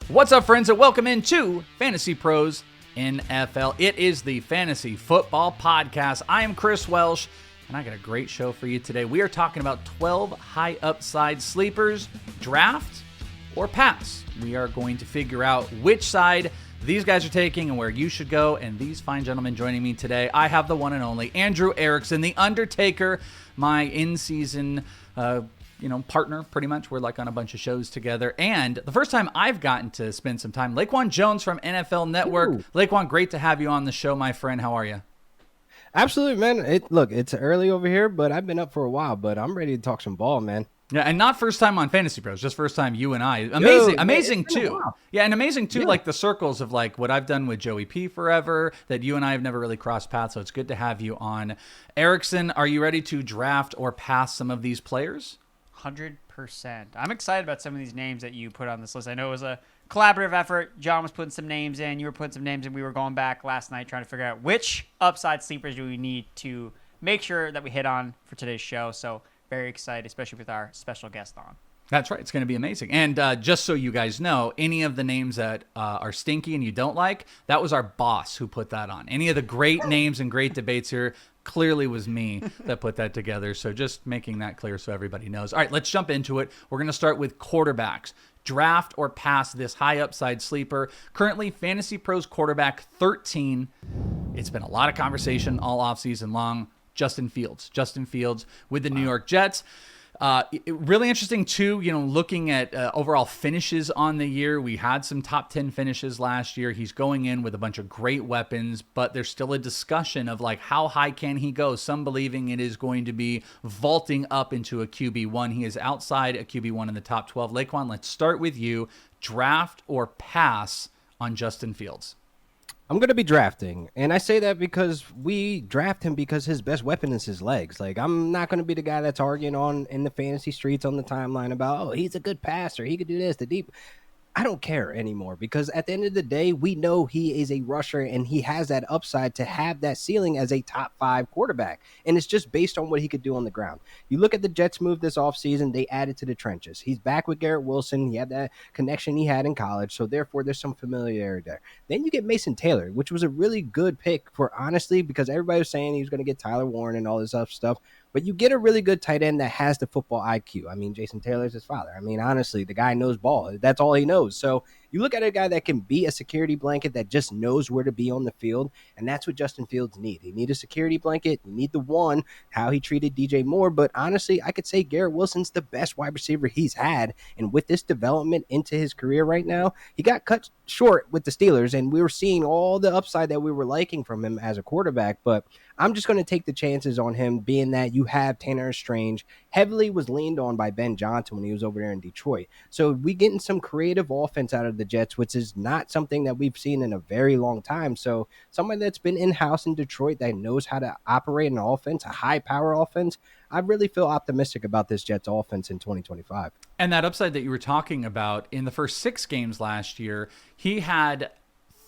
What's up, friends, and welcome into Fantasy Pros NFL. It is the Fantasy Football Podcast. I am Chris Welsh, and I got a great show for you today. We are talking about 12 high upside sleepers, draft or pass. We are going to figure out which side these guys are taking and where you should go. And these fine gentlemen joining me today, I have the one and only Andrew Erickson, the Undertaker, my in-season partner, pretty much. We're like on a bunch of shows together. And the first time I've gotten to spend some time, LaQuan Jones from NFL Network. Ooh. LaQuan, great to have you on the show, my friend. How are you? Absolutely, man. Look, it's early over here, but I've been up for a while, but I'm ready to talk some ball, man. Yeah, and not first time on Fantasy Pros, just first time you and I. Amazing too. Yeah, and amazing too, like the circles of like what I've done with Joey P forever, that you and I have never really crossed paths, so it's good to have you on. Erickson, are you ready to draft or pass some of these players? 100%. I'm excited about some of these names that you put on this list. I know it was a collaborative effort. John was putting some names in. You were putting some names in. We were going back last night trying to figure out which upside sleepers do we need to make sure that we hit on for today's show. So very excited, especially with our special guest on. That's right. It's going to be amazing. And just so you guys know, any of the names that are stinky and you don't like, that was our boss who put that on. Any of the great names and great debates here clearly was me that put that together. So just making that clear so everybody knows. All right, let's jump into it. We're going to start with quarterbacks. Draft or pass this high upside sleeper. Currently, Fantasy Pros quarterback 13. It's been a lot of conversation all offseason long. Justin Fields with the New York Jets. Really interesting too, looking at overall finishes on the year. We had some top 10 finishes last year. He's going in with a bunch of great weapons, but there's still a discussion of like how high can he go? Some believing it is going to be vaulting up into a QB1. He is outside a QB1 in the top 12. LaQuan, let's start with you. Draft or pass on Justin Fields? I'm going to be drafting, and I say that because we draft him because his best weapon is his legs. Like, I'm not going to be the guy that's arguing on in the fantasy streets on the timeline about, oh, he's a good passer, he could do this, the deep. I don't care anymore because at the end of the day, we know he is a rusher and he has that upside to have that ceiling as a top 5 quarterback. And it's just based on what he could do on the ground. You look at the Jets move this offseason, they added to the trenches. He's back with Garrett Wilson. He had that connection he had in college. So therefore, there's some familiarity there. Then you get Mason Taylor, which was a really good pick for honestly, because everybody was saying he was going to get Tyler Warren and all this other stuff. But you get a really good tight end that has the football IQ. I mean, Jason Taylor's his father. I mean, honestly, the guy knows ball. That's all he knows. So you look at a guy that can be a security blanket that just knows where to be on the field, and that's what Justin Fields needs. He needs a security blanket. You need the one, how he treated DJ Moore. But honestly, I could say Garrett Wilson's the best wide receiver he's had. And with this development into his career right now, he got cut short with the Steelers, and we were seeing all the upside that we were liking from him as a quarterback. But I'm just going to take the chances on him, being that you have Tanner Strange. Heavily was leaned on by Ben Johnson when he was over there in Detroit. So we getting some creative offense out of the Jets, which is not something that we've seen in a very long time. So someone that's been in-house in Detroit that knows how to operate an offense, a high-power offense, I really feel optimistic about this Jets offense in 2025. And that upside that you were talking about, in the first 6 games last year, he had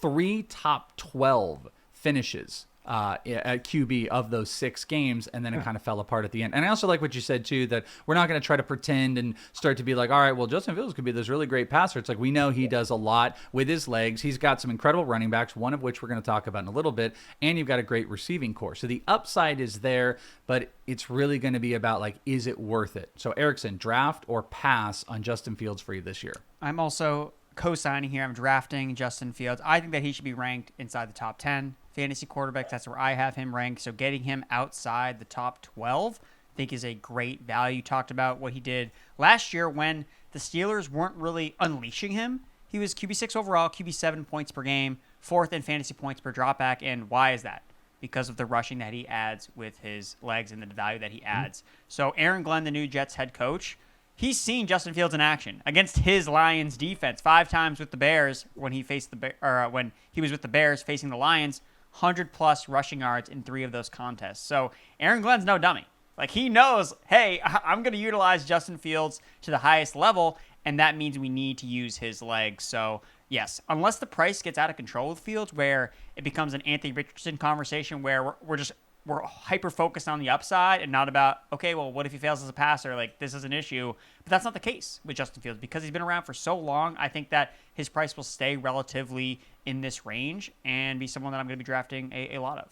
3 top 12 finishes at QB of those 6 games, and then it kind of fell apart at the end. And I also like what you said too, that we're not going to try to pretend and start to be like, all right, well, Justin Fields could be this really great passer. It's like, we know he does a lot with his legs. He's got some incredible running backs, one of which we're going to talk about in a little bit, and you've got a great receiving core. So the upside is there, but it's really going to be about like, is it worth it? So Erickson, draft or pass on Justin Fields for you this year? I'm also co-signing here. I'm drafting Justin Fields. I think that he should be ranked inside the top 10 fantasy quarterbacks. That's where I have him ranked. So getting him outside the top 12, I think is a great value. You talked about what he did last year when the Steelers weren't really unleashing him. He was QB6 overall, QB7 points per game, 4th in fantasy points per dropback. And why is that? Because of the rushing that he adds with his legs and the value that he adds. So Aaron Glenn, the new Jets head coach, he's seen Justin Fields in action against his Lions defense 5 times with the Bears when he faced when he was with the Bears facing the Lions. 100+ rushing yards in 3 of those contests. So Aaron Glenn's no dummy. Like, he knows, hey, I'm going to utilize Justin Fields to the highest level, and that means we need to use his legs. So, yes, unless the price gets out of control with Fields, where it becomes an Anthony Richardson conversation where we're just we're hyper focused on the upside and not about, okay, well, what if he fails as a passer? Like, this is an issue. But that's not the case with Justin Fields because he's been around for so long. I think that his price will stay relatively in this range and be someone that I'm going to be drafting a lot of.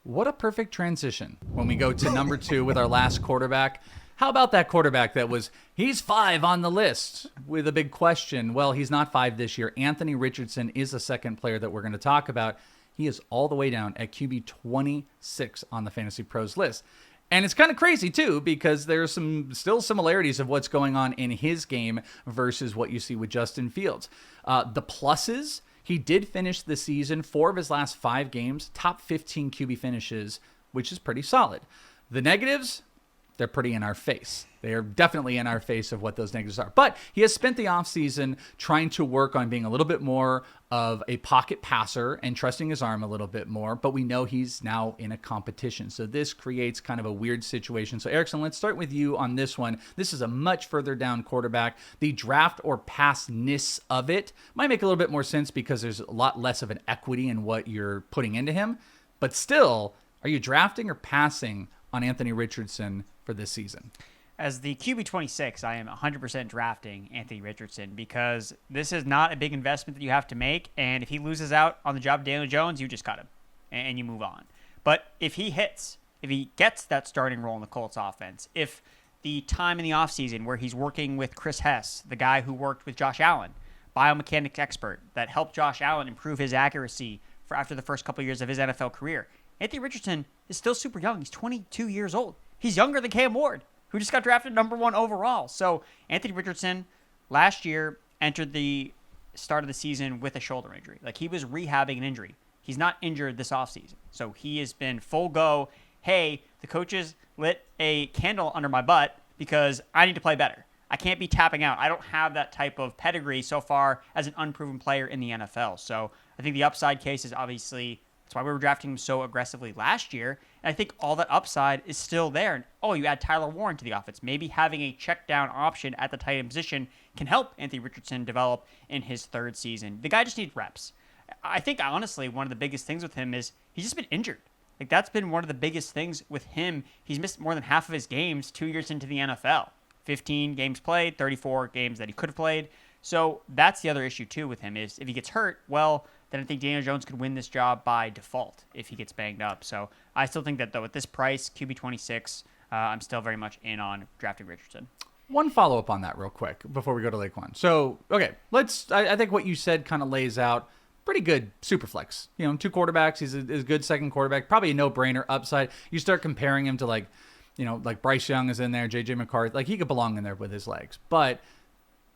What a perfect transition when we go to number 2 with our last quarterback. How about that quarterback that he's 5 on the list with a big question? Well, he's not 5 this year. Anthony Richardson is the second player that we're going to talk about. He is all the way down at QB 26 on the Fantasy Pros list. And it's kind of crazy, too, because there's some still similarities of what's going on in his game versus what you see with Justin Fields. The pluses, he did finish the season, 4 of his last 5 games, top 15 QB finishes, which is pretty solid. The negatives, they're pretty in our face. They are definitely in our face of what those negatives are. But he has spent the offseason trying to work on being a little bit more of a pocket passer and trusting his arm a little bit more. But we know he's now in a competition. So this creates kind of a weird situation. So Erickson, let's start with you on this one. This is a much further down quarterback. The draft or pass-ness of it might make a little bit more sense because there's a lot less of an equity in what you're putting into him. But still, are you drafting or passing on Anthony Richardson for this season? As the QB 26, I am 100% drafting Anthony Richardson because this is not a big investment that you have to make. And if he loses out on the job of Daniel Jones, you just cut him and you move on. But if he gets that starting role in the Colts offense, if the time in the offseason where he's working with Chris Hess, the guy who worked with Josh Allen, biomechanics expert that helped Josh Allen improve his accuracy for after the first couple of years of his NFL career, Anthony Richardson is still super young. He's 22 years old. He's younger than Cam Ward, who just got drafted number 1 overall. So Anthony Richardson last year entered the start of the season with a shoulder injury. Like, he was rehabbing an injury. He's not injured this offseason. So he has been full go. Hey, the coaches lit a candle under my butt because I need to play better. I can't be tapping out. I don't have that type of pedigree so far as an unproven player in the NFL. So I think the upside case is obviously, that's why we were drafting him so aggressively last year. And I think all that upside is still there. And, you add Tyler Warren to the offense. Maybe having a check down option at the tight end position can help Anthony Richardson develop in his 3rd season. The guy just needs reps. I think, honestly, one of the biggest things with him is he's just been injured. Like, that's been one of the biggest things with him. He's missed more than half of his games 2 years into the NFL. 15 games played, 34 games that he could have played. So that's the other issue, too, with him is if he gets hurt, well, then I think Daniel Jones could win this job by default if he gets banged up. So I still think that, though, at this price, QB 26, I'm still very much in on drafting Richardson. One follow-up on that real quick before we go to LaQuan. So, okay, I think what you said kind of lays out pretty good super flex. 2 quarterbacks. He's a good second quarterback. Probably a no-brainer upside. You start comparing him to, like Bryce Young is in there, J.J. McCarthy. Like, he could belong in there with his legs. But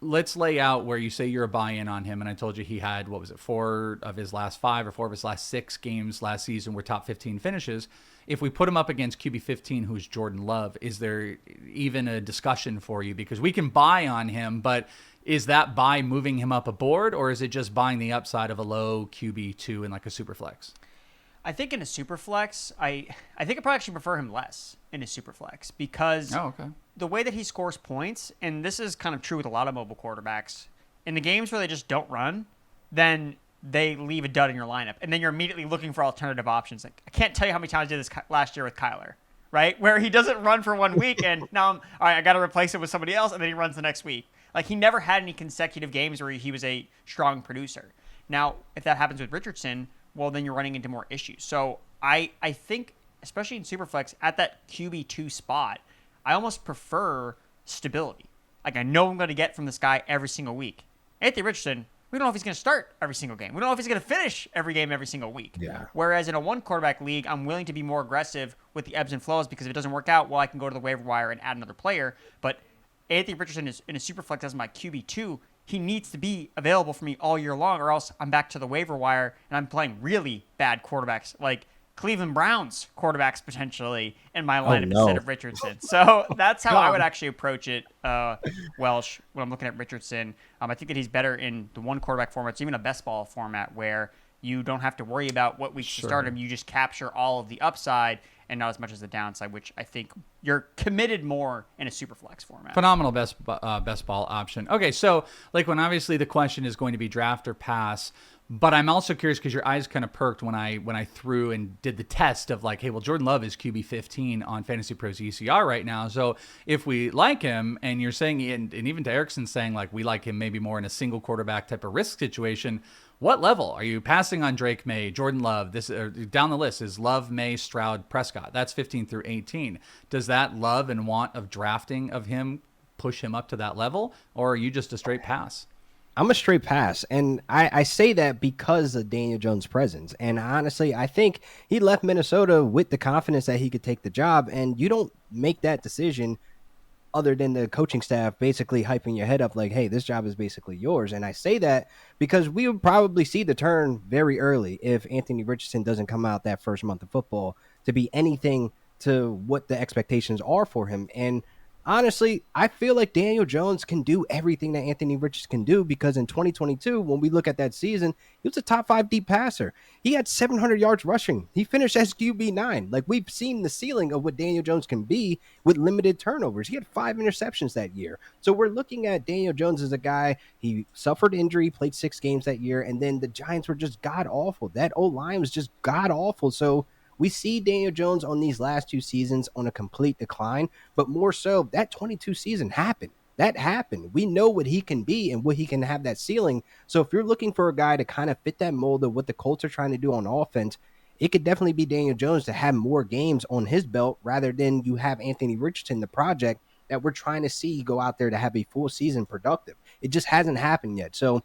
let's lay out where you say you're a buy-in on him. And I told you he had, 4 of his last 5 or 4 of his last 6 games last season were top 15 finishes. If we put him up against QB 15, who's Jordan Love, is there even a discussion for you? Because we can buy on him, but is that buy moving him up a board, or is it just buying the upside of a low QB2 in like a super flex? I think in a super flex, I think I probably actually prefer him less in a super flex because the way that he scores points, and this is kind of true with a lot of mobile quarterbacks, in the games where they just don't run, then they leave a dud in your lineup, and then you're immediately looking for alternative options. Like, I can't tell you how many times I did this last year with Kyler, right? Where he doesn't run for 1 week, and now all right, I got to replace it with somebody else, and then he runs the next week. Like, he never had any consecutive games where he was a strong producer. Now, if that happens with Richardson, well, then you're running into more issues. So I think, especially in Superflex, at that QB2 spot, I almost prefer stability. Like, I know I'm going to get from this guy every single week. Anthony Richardson, we don't know if he's going to start every single game. We don't know if he's going to finish every game every single week. Yeah. Whereas in a 1 quarterback league, I'm willing to be more aggressive with the ebbs and flows because if it doesn't work out, well, I can go to the waiver wire and add another player. But Anthony Richardson is in a Superflex as my QB2. He needs to be available for me all year long, or else I'm back to the waiver wire and I'm playing really bad quarterbacks, like Cleveland Browns quarterbacks potentially in my lineup instead of Richardson. So that's how I would actually approach it, Welsh, when I'm looking at Richardson. I think that he's better in the 1 quarterback format. It's even a best ball format where you don't have to worry about what weeks to start him. You just capture all of the upside, and not as much as the downside, which I think you're committed more in a super flex format. Phenomenal best ball option. Okay, so LaQuan, obviously the question is going to be draft or pass. But I'm also curious because your eyes kind of perked when I threw and did the test of like, hey, well, Jordan Love is QB 15 on Fantasy Pros ECR right now. So if we like him, and you're saying, and even to Erickson saying like we like him maybe more in a single quarterback type of risk situation, what level are you passing on? Drake May, Jordan Love? This down the list is Love, May, Stroud, Prescott. That's 15 through 18. Does that love and want of drafting of him push him up to that level, or are you just a straight pass? I'm a straight pass, and I say that because of Daniel Jones' presence. And honestly, I think he left Minnesota with the confidence that he could take the job, and you don't make that decision other than the coaching staff basically hyping your head up like, hey, this job is basically yours. And I say that because we would probably see the turn very early if Anthony Richardson doesn't come out that first month of football to be anything to what the expectations are for him. And honestly, I feel like Daniel Jones can do everything that Anthony Richardson can do because in 2022, when we look at that season, he was a top 5 deep passer. He had 700 yards rushing. He finished as QB9. Like, we've seen the ceiling of what Daniel Jones can be with limited turnovers. He had 5 interceptions that year. So we're looking at Daniel Jones as a guy, he suffered injury, played 6 games that year, and then the Giants were just god-awful. That O-line was just god-awful. So we see Daniel Jones on these last 2 seasons on a complete decline, but more so, that 22 season happened. That happened. We know what he can be and what he can have that ceiling. So if you're looking for a guy to kind of fit that mold of what the Colts are trying to do on offense, it could definitely be Daniel Jones to have more games on his belt rather than you have Anthony Richardson, the project that we're trying to see go out there to have a full season productive. It just hasn't happened yet. So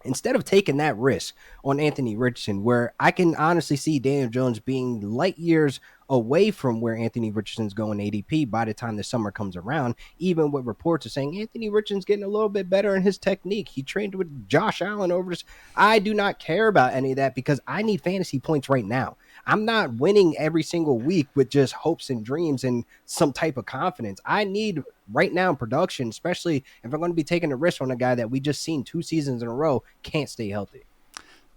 instead of taking that risk on Anthony Richardson, where I can honestly see Daniel Jones being light years away from where Anthony Richardson's going ADP by the time the summer comes around, even with reports are saying Anthony Richardson's getting a little bit better in his technique. He trained with Josh Allen over this. I do not care about any of that because I need fantasy points right now. I'm not winning every single week with just hopes and dreams and some type of confidence. I need right now production, especially if I'm going to be taking a risk on a guy that we just seen 2 seasons in a row can't stay healthy.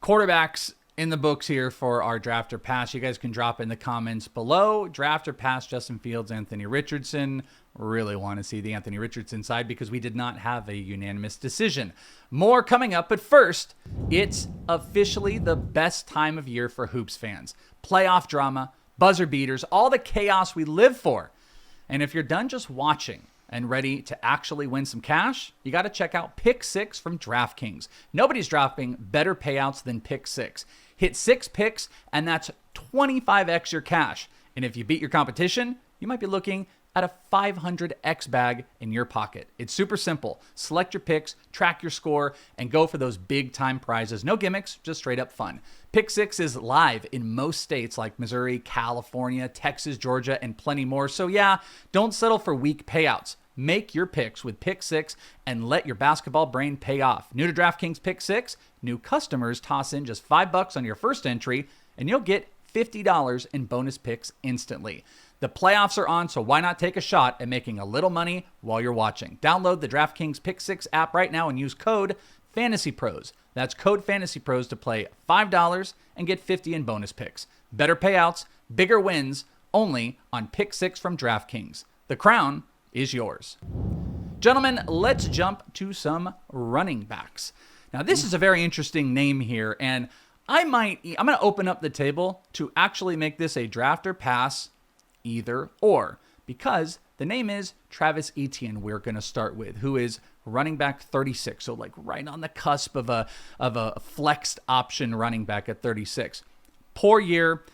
Quarterbacks in the books here for our draft or pass. You guys can drop in the comments below. Draft or pass, Justin Fields, Anthony Richardson. Really want to see the Anthony Richardson side because we did not have a unanimous decision. More coming up, but first, it's officially the best time of year for Hoops fans. Playoff drama, buzzer beaters, all the chaos we live for. And if you're done just watching and ready to actually win some cash, you got to check out Pick 6 from DraftKings. Nobody's dropping better payouts than Pick 6. Hit 6 picks, and that's 25x your cash. And if you beat your competition, you might be looking at a 500x bag in your pocket. It's super simple. Select your picks, track your score, and go for those big time prizes. No gimmicks, just straight up fun. Pick 6 is live in most states like Missouri, California, Texas, Georgia, and plenty more. So yeah, don't settle for weak payouts. Make your picks with Pick 6 and let your basketball brain pay off. New to DraftKings Pick 6, new customers toss in just $5 on your first entry, and you'll get $50 in bonus picks instantly. The playoffs are on, so why not take a shot at making a little money while you're watching? Download the DraftKings Pick 6 app right now and use code FANTASYPROS. That's code FANTASYPROS to play $5 and get $50 in bonus picks. Better payouts, bigger wins, only on Pick 6 from DraftKings. The crown is yours. Gentlemen, let's jump to some running backs. Now, this is a very interesting name here, and I'm going to open up the table to actually make this a draft or pass, either or, because the name is Travis Etienne we're going to start with, who is running back 36, so like right on the cusp of a flexed option running back at 36. Poor year,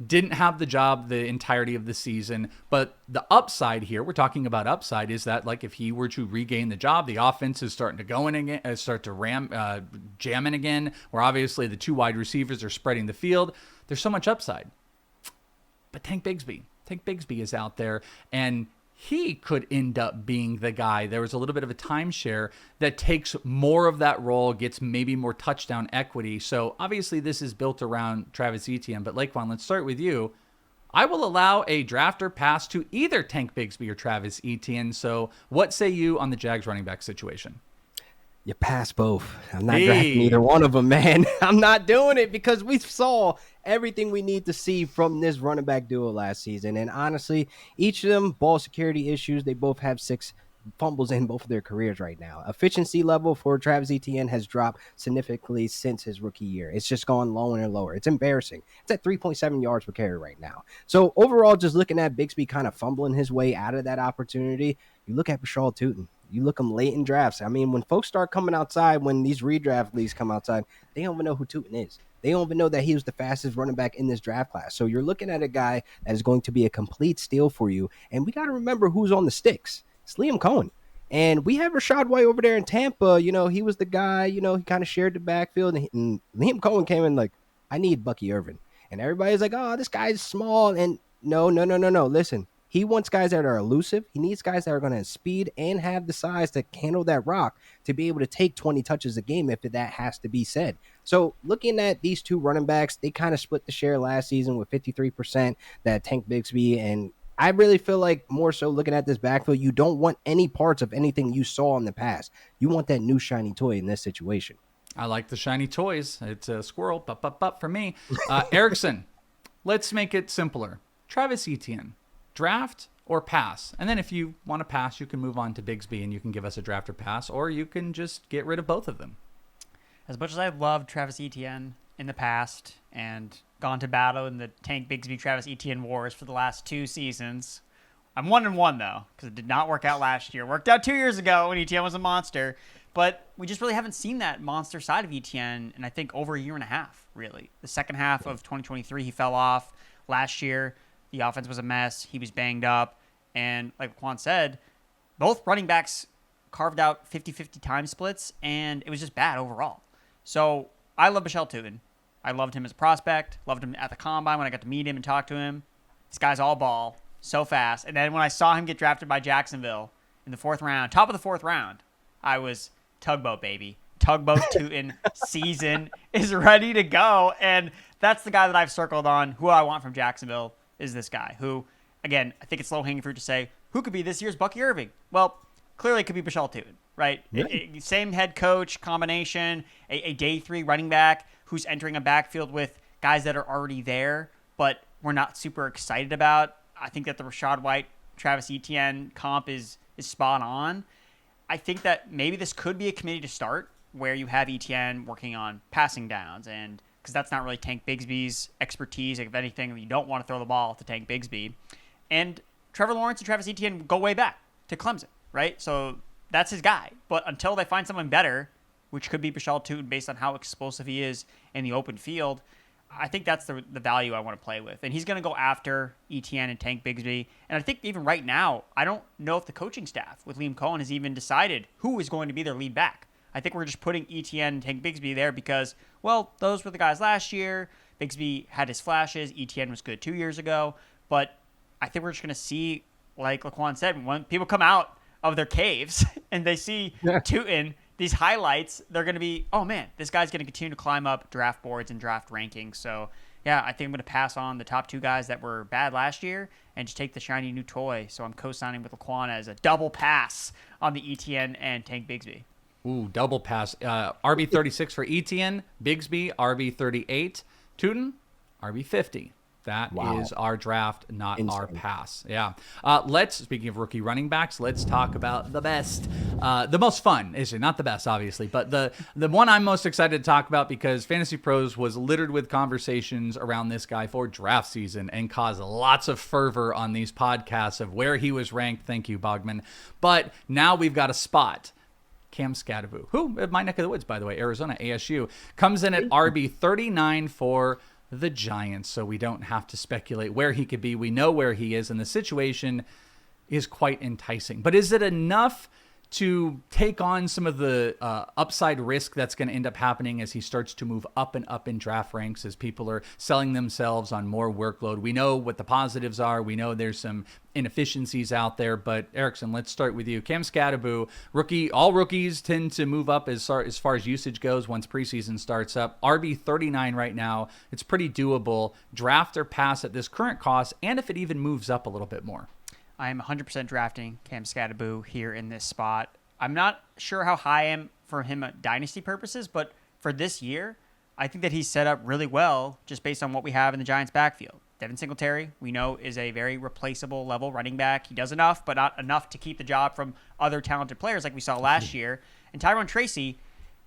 didn't have the job the entirety of the season, but the upside here, we're talking about upside, is that like if he were to regain the job, the offense is starting to go in again, start to jam in again, where obviously the 2 wide receivers are spreading the field. There's so much upside. But Tank Bigsby is out there, and he could end up being the guy. There was a little bit of a timeshare that takes more of that role, gets maybe more touchdown equity. So obviously this is built around Travis Etienne, but LaQuan, let's start with you. I will allow a draft or pass to either Tank Bigsby or Travis Etienne. So what say you on the Jags running back situation? You pass both. I'm not drafting either one of them, man. I'm not doing it because we saw everything we need to see from this running back duo last season. And honestly, each of them, ball security issues, they both have 6 fumbles in both of their careers right now. Efficiency level for Travis Etienne has dropped significantly since his rookie year. It's just gone lower and lower. It's embarrassing. It's at 3.7 yards per carry right now. So overall, just looking at Bigsby kind of fumbling his way out of that opportunity, you look at Bashaw Tootin. You look them late in drafts. I mean, when folks start coming outside, when these redraft leagues come outside, they don't even know who Tootin is. They don't even know that he was the fastest running back in this draft class. So you're looking at a guy that is going to be a complete steal for you. And we got to remember who's on the sticks. It's Liam Cohen. And we have Rashad White over there in Tampa. You know, he was the guy, you know, he kind of shared the backfield. And Liam Cohen came in like, I need Bucky Irvin. And everybody's like, oh, this guy's small. And no. Listen. He wants guys that are elusive. He needs guys that are going to have speed and have the size to handle that rock to be able to take 20 touches a game if that has to be said. So looking at these two running backs, they kind of split the share last season with 53% that Tank Bigsby. And I really feel like more so looking at this backfield, you don't want any parts of anything you saw in the past. You want that new shiny toy in this situation. I like the shiny toys. It's a squirrel, for me. Erickson, let's make it simpler. Travis Etienne. Draft or pass? And then if you want to pass, you can move on to Bigsby and you can give us a draft or pass, or you can just get rid of both of them. As much as I've loved Travis Etienne in the past and gone to battle in the Tank Bigsby Travis Etienne wars for the last 2 seasons, I'm 1-1 though, because it did not work out last year. Worked out 2 years ago when Etienne was a monster, but we just really haven't seen that monster side of Etienne in I think over a year and a half, really. The second half of 2023, he fell off. Last year, the offense was a mess. He was banged up. And like LaQuan said, both running backs carved out 50-50 time splits, and it was just bad overall. So I love Bashaw Tootin. I loved him as a prospect. Loved him at the Combine when I got to meet him and talk to him. This guy's all ball, so fast. And then when I saw him get drafted by Jacksonville in the 4th round, top of the 4th round, I was tugboat, baby. Tugboat Tootin season is ready to go. And that's the guy that I've circled on, who I want from Jacksonville. Is this guy who, again, I think it's low-hanging fruit to say, who could be this year's Bucky Irving? Well, clearly it could be Bashaw Tootin, right? Yeah. Same head coach combination, a day 3 running back who's entering a backfield with guys that are already there, but we're not super excited about. I think that the Rashad White, Travis Etienne comp is spot on. I think that maybe this could be a committee to start where you have Etienne working on passing downs and because that's not really Tank Bigsby's expertise. Like, if anything, you don't want to throw the ball to Tank Bigsby. And Trevor Lawrence and Travis Etienne go way back to Clemson, right? So that's his guy. But until they find someone better, which could be Bashaw Tootin based on how explosive he is in the open field, I think that's the value I want to play with. And he's going to go after Etienne and Tank Bigsby. And I think even right now, I don't know if the coaching staff with Liam Cohen has even decided who is going to be their lead back. I think we're just putting Etienne and Tank Bigsby there because, well, those were the guys last year. Bigsby had his flashes. Etienne was good 2 years ago. But I think we're just going to see, like LaQuan said, when people come out of their caves and they see Tootin, these highlights, they're going to be, oh, man, this guy's going to continue to climb up draft boards and draft rankings. So, yeah, I think I'm going to pass on the top 2 guys that were bad last year and just take the shiny new toy. So I'm co-signing with LaQuan as a double pass on the Etienne and Tank Bigsby. Ooh, double pass. RB36 for Etienne, Bigsby, RB38, Tootin, RB50. That is our draft, not our pass. Yeah. Speaking of rookie running backs, let's talk about the best. The most fun, is it? Not the best, obviously, but the one I'm most excited to talk about because Fantasy Pros was littered with conversations around this guy for draft season and caused lots of fervor on these podcasts of where he was ranked. Thank you, Bogman. But now we've got a spot. Cam Skattebo, who, at my neck of the woods, by the way, Arizona, ASU, comes in at RB 39 for the Giants, so we don't have to speculate where he could be. We know where he is, and the situation is quite enticing. But is it enough to take on some of the upside risk that's going to end up happening as he starts to move up and up in draft ranks, as people are selling themselves on more workload? We know what the positives are. We know there's some inefficiencies out there. But Erickson, let's start with you. Cam Skattebo, rookie. All rookies tend to move up as far as usage goes once preseason starts up. RB 39 right now. It's pretty doable. Draft or pass at this current cost, and if it even moves up a little bit more. I am 100% drafting Cam Skattebo here in this spot. I'm not sure how high I am for him at dynasty purposes, but for this year, I think that he's set up really well just based on what we have in the Giants' backfield. Devin Singletary, we know, is a very replaceable level running back. He does enough, but not enough to keep the job from other talented players like we saw last year. And Tyrone Tracy,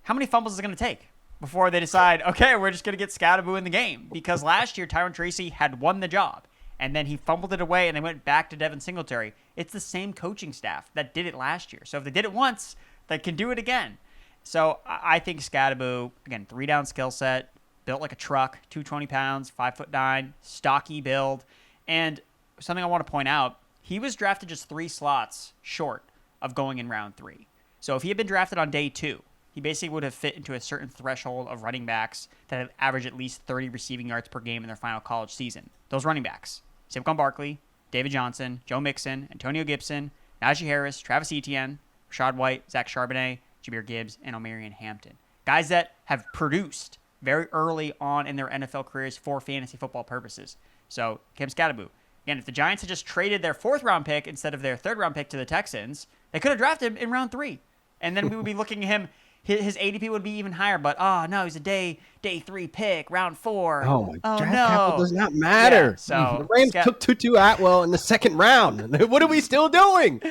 how many fumbles is it going to take before they decide, okay, we're just going to get Skattebo in the game? Because last year, Tyrone Tracy had won the job, and then he fumbled it away, and they went back to Devin Singletary. It's the same coaching staff that did it last year. So if they did it once, they can do it again. So I think Skattebo, again, 3-down skill set, built like a truck, 220 pounds, 5'9", stocky build. And something I want to point out, he was drafted just 3 slots short of going in round 3. So if he had been drafted on day 2, he basically would have fit into a certain threshold of running backs that have averaged at least 30 receiving yards per game in their final college season. Those running backs, Saquon Barkley, David Johnson, Joe Mixon, Antonio Gibson, Najee Harris, Travis Etienne, Rashad White, Zach Charbonnet, Jahmyr Gibbs, and Omarion Hampton. Guys that have produced very early on in their NFL careers for fantasy football purposes. So, Cam Skattebo. Again, if the Giants had just traded their 4th-round pick instead of their 3rd-round pick to the Texans, they could have drafted him in round 3. And then we would be looking at him, his ADP would be even higher. But, no, he's a day 3 pick, round 4. Oh, my draft capital does not matter. Yeah, so the Rams took Tutu Atwell in the 2nd round. What are we still doing?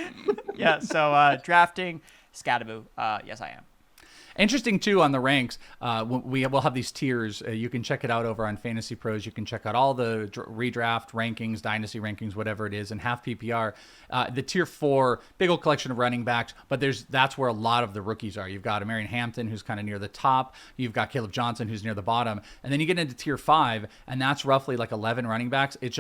Yeah, so drafting Skattebo, yes, I am. Interesting, too, on the ranks. We'll have these tiers. You can check it out over on Fantasy Pros. You can check out all the redraft rankings, dynasty rankings, whatever it is, and half PPR. The tier 4, big old collection of running backs, but that's where a lot of the rookies are. You've got Omarion Hampton, who's kind of near the top. You've got Caleb Johnson, who's near the bottom. And then you get into tier 5, and that's roughly like 11 running backs. It's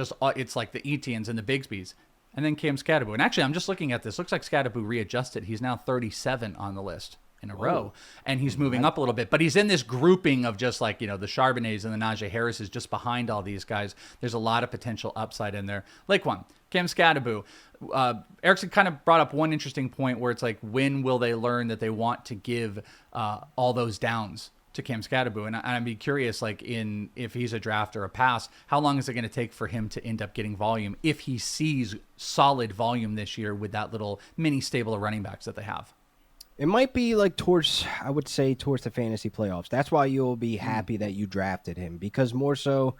like the Etiennes and the Bigsbys. And then Cam Skattebo. And actually, I'm just looking at this. Looks like Skattebo readjusted. He's now 37 on the list in a row, and he's moving up a little bit, but he's in this grouping of just like, the Charbonnets and the Najee Harris is just behind all these guys. There's a lot of potential upside in there. LaQuan, Cam Skattebo, Erickson kind of brought up one interesting point where it's like, when will they learn that they want to give all those downs to Cam Skattebo? And I'd be curious, like, if he's a draft or a pass, how long is it going to take for him to end up getting volume if he sees solid volume this year with that little mini stable of running backs that they have? It might be like towards the fantasy playoffs. That's why you'll be happy that you drafted him, because more so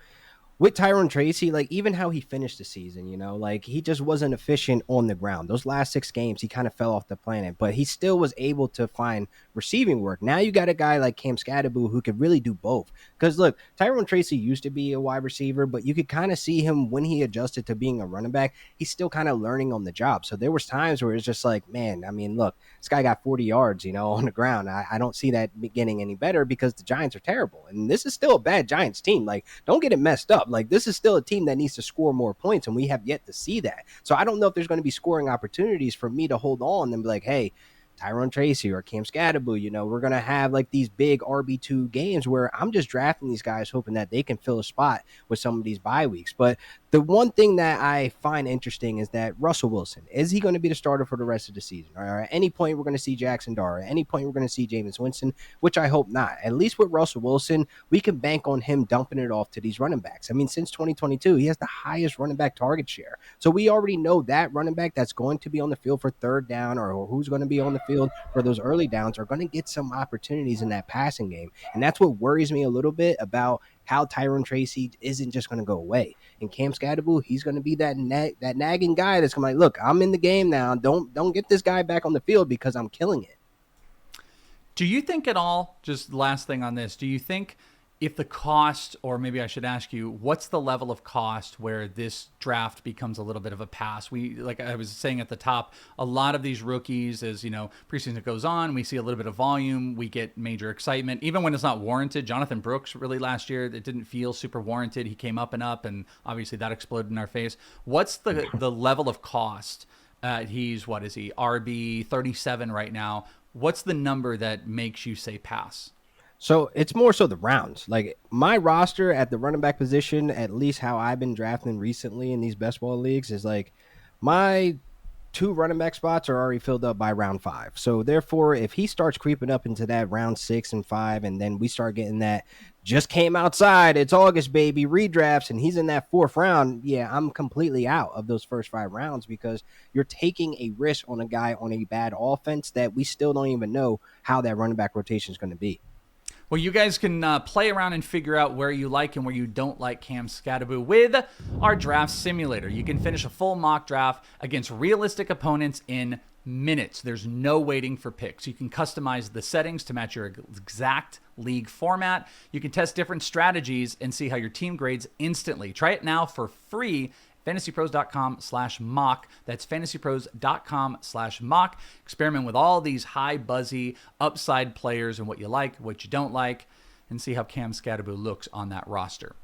with Tyrone Tracy, like even how he finished the season, like he just wasn't efficient on the ground. Those last 6 games, he kind of fell off the planet, but he still was able to find receiving work. Now you got a guy like Cam Skattebo who could really do both. Because look, Tyrone Tracy used to be a wide receiver, but you could kind of see him when he adjusted to being a running back. He's still kind of learning on the job. So there was times where it's just like, man, I mean, look, this guy got 40 yards, on the ground. I don't see that getting any better because the Giants are terrible. And this is still a bad Giants team. Like, don't get it messed up. Like, this is still a team that needs to score more points, and we have yet to see that. So I don't know if there's going to be scoring opportunities for me to hold on and be like, hey, Tyrone Tracy or Cam Skattebo, we're going to have like these big RB2 games where I'm just drafting these guys hoping that they can fill a spot with some of these bye weeks. But the one thing that I find interesting is that Russell Wilson, is he going to be the starter for the rest of the season? Or at any point we're going to see Jackson Dart, at any point we're going to see Jameis Winston, which I hope not. At least with Russell Wilson, we can bank on him dumping it off to these running backs. I mean, since 2022, he has the highest running back target share. So we already know that running back that's going to be on the field for 3rd down, or who's going to be on the field for those early downs, are going to get some opportunities in that passing game. And that's what worries me a little bit about how Tyrone Tracy isn't just going to go away. And Cam Skattebo, he's going to be that nagging guy that's going to be like, look, I'm in the game now. Don't get this guy back on the field because I'm killing it. Do you think at all, just last thing on this, do you think if the cost, or maybe I should ask you, what's the level of cost where this draft becomes a little bit of a pass? We, like I was saying at the top, a lot of these rookies, as preseason goes on, we see a little bit of volume, we get major excitement, even when it's not warranted. Jonathan Brooks, really last year, it didn't feel super warranted. He came up, and obviously that exploded in our face. What's the level of cost? He's, what is he, RB 37 right now. What's the number that makes you say pass? So it's more so the rounds. Like my roster at the running back position, at least how I've been drafting recently in these best ball leagues, is like my 2 running back spots are already filled up by round 5. So therefore, if he starts creeping up into that round 6 and 5, and then we start getting that just came outside, it's August, baby, redrafts, and he's in that 4th round, yeah, I'm completely out of those first 5 rounds because you're taking a risk on a guy on a bad offense that we still don't even know how that running back rotation is going to be. Well, you guys can play around and figure out where you like and where you don't like Cam Skattebo with our draft simulator. You can finish a full mock draft against realistic opponents in minutes. There's no waiting for picks. You can customize the settings to match your exact league format. You can test different strategies and see how your team grades instantly. Try it now for free. fantasypros.com/mock. That's fantasypros.com/mock. Experiment with all these high buzzy upside players and what you like, what you don't like, and see how Cam Skattebo looks on that roster.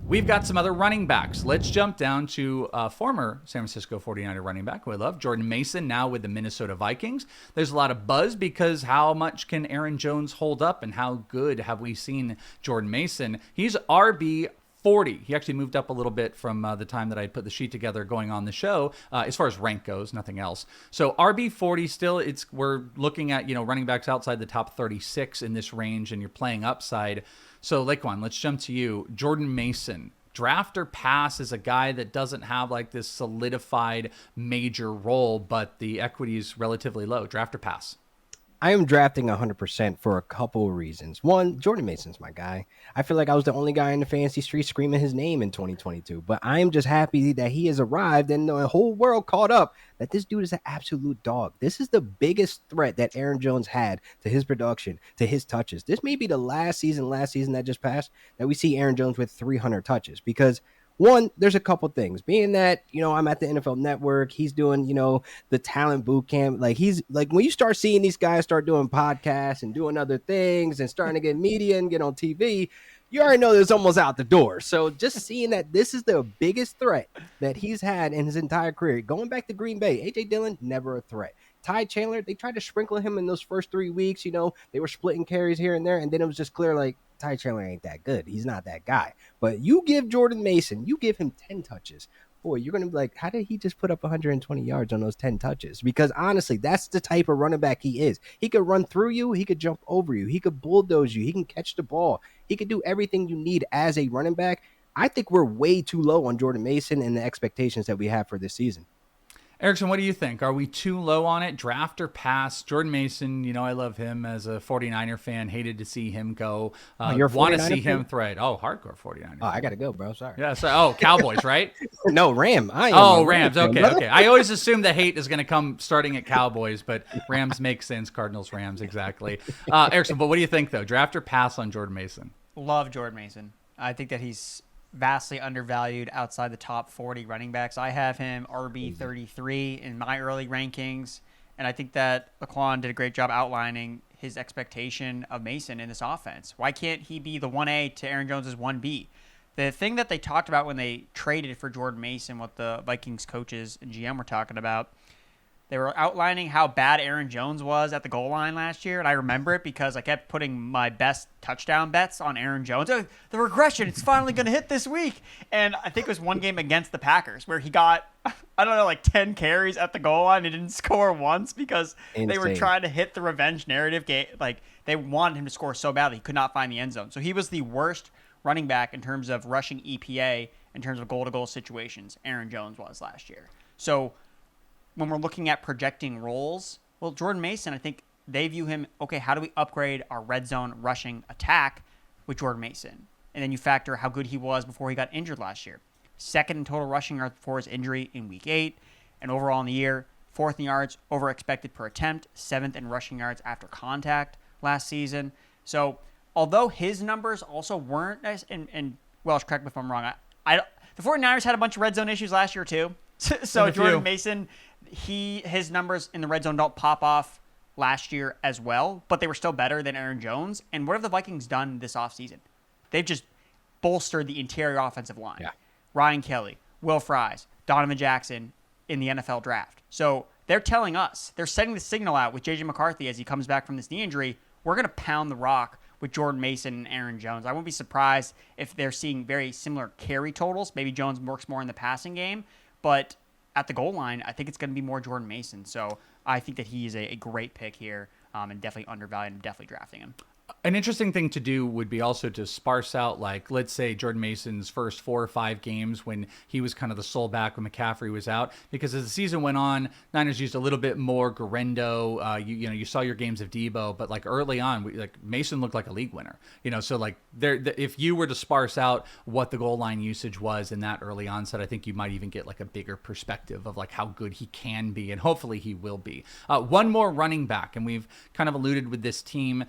We've got some other running backs. Let's jump down to former San Francisco 49er running back who I love, Jordan Mason, now with the Minnesota Vikings. There's a lot of buzz because how much can Aaron Jones hold up and how good have we seen Jordan Mason? He's RB 40. He actually moved up a little bit from the time that I put the sheet together going on the show, as far as rank goes, nothing else. So RB 40 still, we're looking at, running backs outside the top 36 in this range, and you're playing upside. So LaQuan, let's jump to you. Jordan Mason, draft or pass is a guy that doesn't have like this solidified major role, but the equity is relatively low. Draft or pass? I am drafting 100% for a couple of reasons. One, Jordan Mason's my guy. I feel like I was the only guy in the fantasy street screaming his name in 2022, but I am just happy that he has arrived and the whole world caught up that this dude is an absolute dog. This is the biggest threat that Aaron Jones had to his production, to his touches. This may be the last season that just passed that we see Aaron Jones with 300 touches because one, there's a couple things. Being that, I'm at the NFL Network, he's doing, the talent boot camp. Like, he's like, when you start seeing these guys start doing podcasts and doing other things and starting to get media and get on TV, you already know it's almost out the door. So just seeing that this is the biggest threat that he's had in his entire career, going back to Green Bay, A.J. Dillon, never a threat. Ty Chandler, they tried to sprinkle him in those first 3 weeks. They were splitting carries here and there, and then it was just clear like, Ty Chandler ain't that good. He's not that guy. But you give Jordan Mason, you give him 10 touches. Boy, you're going to be like, how did he just put up 120 yards on those 10 touches? Because honestly, that's the type of running back he is. He could run through you. He could jump over you. He could bulldoze you. He can catch the ball. He could do everything you need as a running back. I think we're way too low on Jordan Mason and the expectations that we have for this season. Erickson, what do you think? Are we too low on it? Draft or pass? Jordan Mason, I love him as a 49er fan. Hated to see him go. Want to see him thread. Oh, hardcore 49er. Oh, I got to go, bro. Sorry. Yeah. So, Cowboys, right? No, Ram. Rams. Okay. I always assume the hate is going to come starting at Cowboys, but Rams makes sense. Cardinals, Rams, exactly. Erickson, but what do you think, though? Draft or pass on Jordan Mason? Love Jordan Mason. I think that he's vastly undervalued outside the top 40 running backs. I have him RB 33 in my early rankings, and I think that LaQuan did a great job outlining his expectation of Mason in this offense. Why can't he be the 1A to Aaron Jones' 1B? The thing that they talked about when they traded for Jordan Mason, what the Vikings coaches and GM were talking about, they were outlining how bad Aaron Jones was at the goal line last year, and I remember it because I kept putting my best touchdown bets on Aaron Jones. Oh, the regression, it's finally going to hit this week. And I think it was one game against the Packers where he got, 10 carries at the goal line and didn't score once because they were trying to hit the revenge narrative game. Like, they wanted him to score so badly he could not find the end zone. So he was the worst running back in terms of rushing EPA, in terms of goal-to-goal situations, Aaron Jones was last year. So when we're looking at projecting roles, well, Jordan Mason, I think they view him, okay, how do we upgrade our red zone rushing attack with Jordan Mason? And then you factor how good he was before he got injured last year. Second in total rushing yards before his injury in week 8, and overall in the year, 4th in yards over expected per attempt, 7th in rushing yards after contact last season. So although his numbers also weren't nice, and Welsh, correct me if I'm wrong, the 49ers had a bunch of red zone issues last year too. So Jordan Mason, his numbers in the red zone don't pop off last year as well, but they were still better than Aaron Jones. And what have the Vikings done this offseason? They've just bolstered the interior offensive line. Yeah. Ryan Kelly, Will Fries, Donovan Jackson in the NFL draft. So they're telling us, they're setting the signal out with J.J. McCarthy as he comes back from this knee injury. We're going to pound the rock with Jordan Mason and Aaron Jones. I won't be surprised if they're seeing very similar carry totals. Maybe Jones works more in the passing game, but at the goal line, I think it's going to be more Jordan Mason. So I think that he is a great pick here, and definitely undervalued. I'm definitely drafting him. An interesting thing to do would be also to sparse out, like, let's say Jordan Mason's first 4 or 5 games when he was kind of the sole back when McCaffrey was out, because as the season went on, Niners used a little bit more Garendo. You saw your games of Debo, but like early on, Mason looked like a league winner. So like if you were to sparse out what the goal line usage was in that early onset, I think you might even get like a bigger perspective of like how good he can be, and hopefully he will be. One more running back, and we've kind of alluded with this team.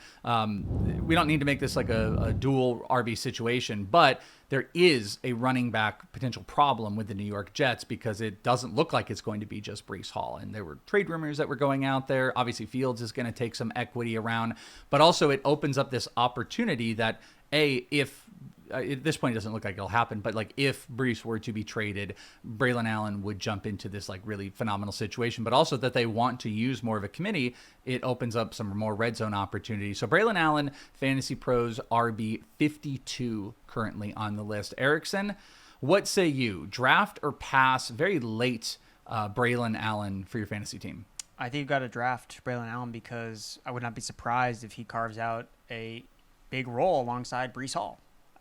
We don't need to make this like a dual RB situation, but there is a running back potential problem with the New York Jets because it doesn't look like it's going to be just Breece Hall. And there were trade rumors that were going out there. Obviously, Fields is going to take some equity around, but also it opens up this opportunity that, if at this point it doesn't look like it'll happen, but like if Breece were to be traded, Braelon Allen would jump into this like really phenomenal situation, but also that they want to use more of a committee, it opens up some more red zone opportunities. So Braelon Allen, Fantasy Pros RB 52 currently on the list. Erickson, what say you? Draft or pass very late Braelon Allen for your fantasy team? I think you've got to draft Braelon Allen because I would not be surprised if he carves out a big role alongside Breece Hall.